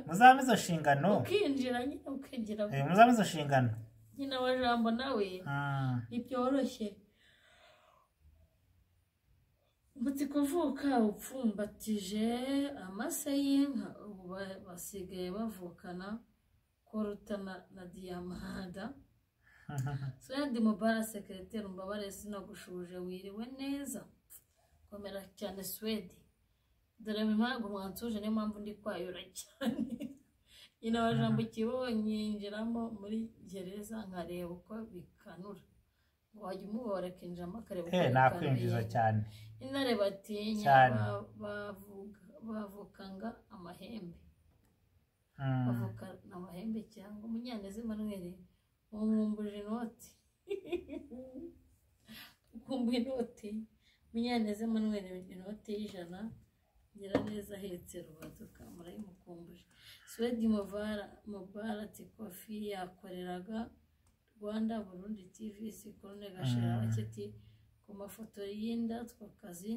muzamizo nshingano ukinjira nyine ukinjira muzamizo nshingano nyina wa Jambo nawe ibyoroshye muti kuvuka upfumbatije amase y'inka ubu basigaye bavukana korutana na Diamanda. Swedi Mubara secrétaire mbabare sinagushuje wiriwe neza komera cyane Swedi dore mpamvu mwansuje niyo mpamvu ndi kwayura cyane. Nyina wa Jambo Kibeho nyinjiramo muri gereza nkareba uko bikanura ngo wajya umubora kinjama kareba uko nakwinjiza cyane intare batinya bavukanga amahembe bavukana amahembe cyangwa Munyaneze Emmanuel umumbuje inoti ukumbuye inoti Munyaneze Emmanuel inoti y'ijana Nyiraneza ahetse Rubaduka murayimukumbuje. Swedi Mubara Tikofi yakoreraga Rwanda Burundi TV Sikorone Gashira baketi ku mafoto y'indatwa kazi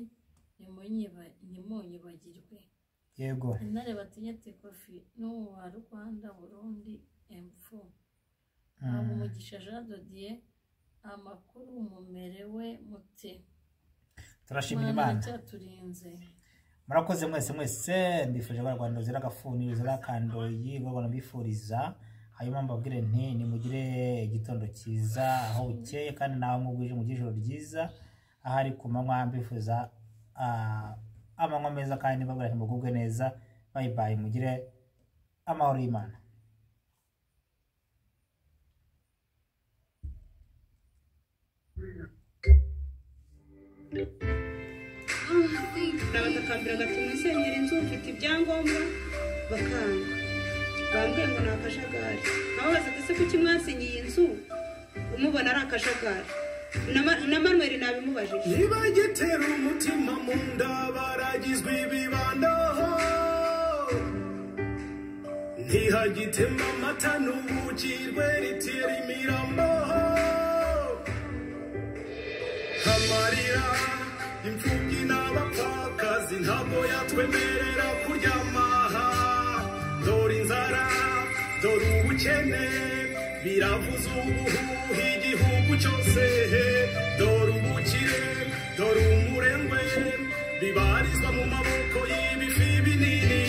nimunyibagirwe. Yego intare batinya Tikofi n'uwa Rwanda Burundi M4 abo Mugisha Jean Dodier amakuru mumerewe mute? Turashimira Imana cyaturinze murakoze mwese mbifuje Abanyarwanda zira gafuni zira kandoyi ngo nabifuriza hanyuma mbabwire nti nimugire igitondo cyiza aho bukeye kandi naho mubwije mu gijoro ryiza ahari ku manywa mbifuza amanywa meza kandi mbabwira nti mugubwe neza bye bye mugire amahoro y'Imana. Nabatakambira gati musenyeri inzu mfite ibyangombwa bakanga bambwiye ngo ni akajagari ababaza ese kuki mwasinyiye inzu umubona ari akajagari na Manuel nabimubajije niba gitera umutima mu nda baragizwe ibibando ntihagitema amata n'ubukirwe ritera imirambo amarira imfubyi n'abapfakazi ntabwo yatwemerera kuryamaha dore inzara dore ubukene biravuza ubuhuha igihugu cyose dore ubukire dore umurengwe bibarizwa mu maboko y'ibifi binini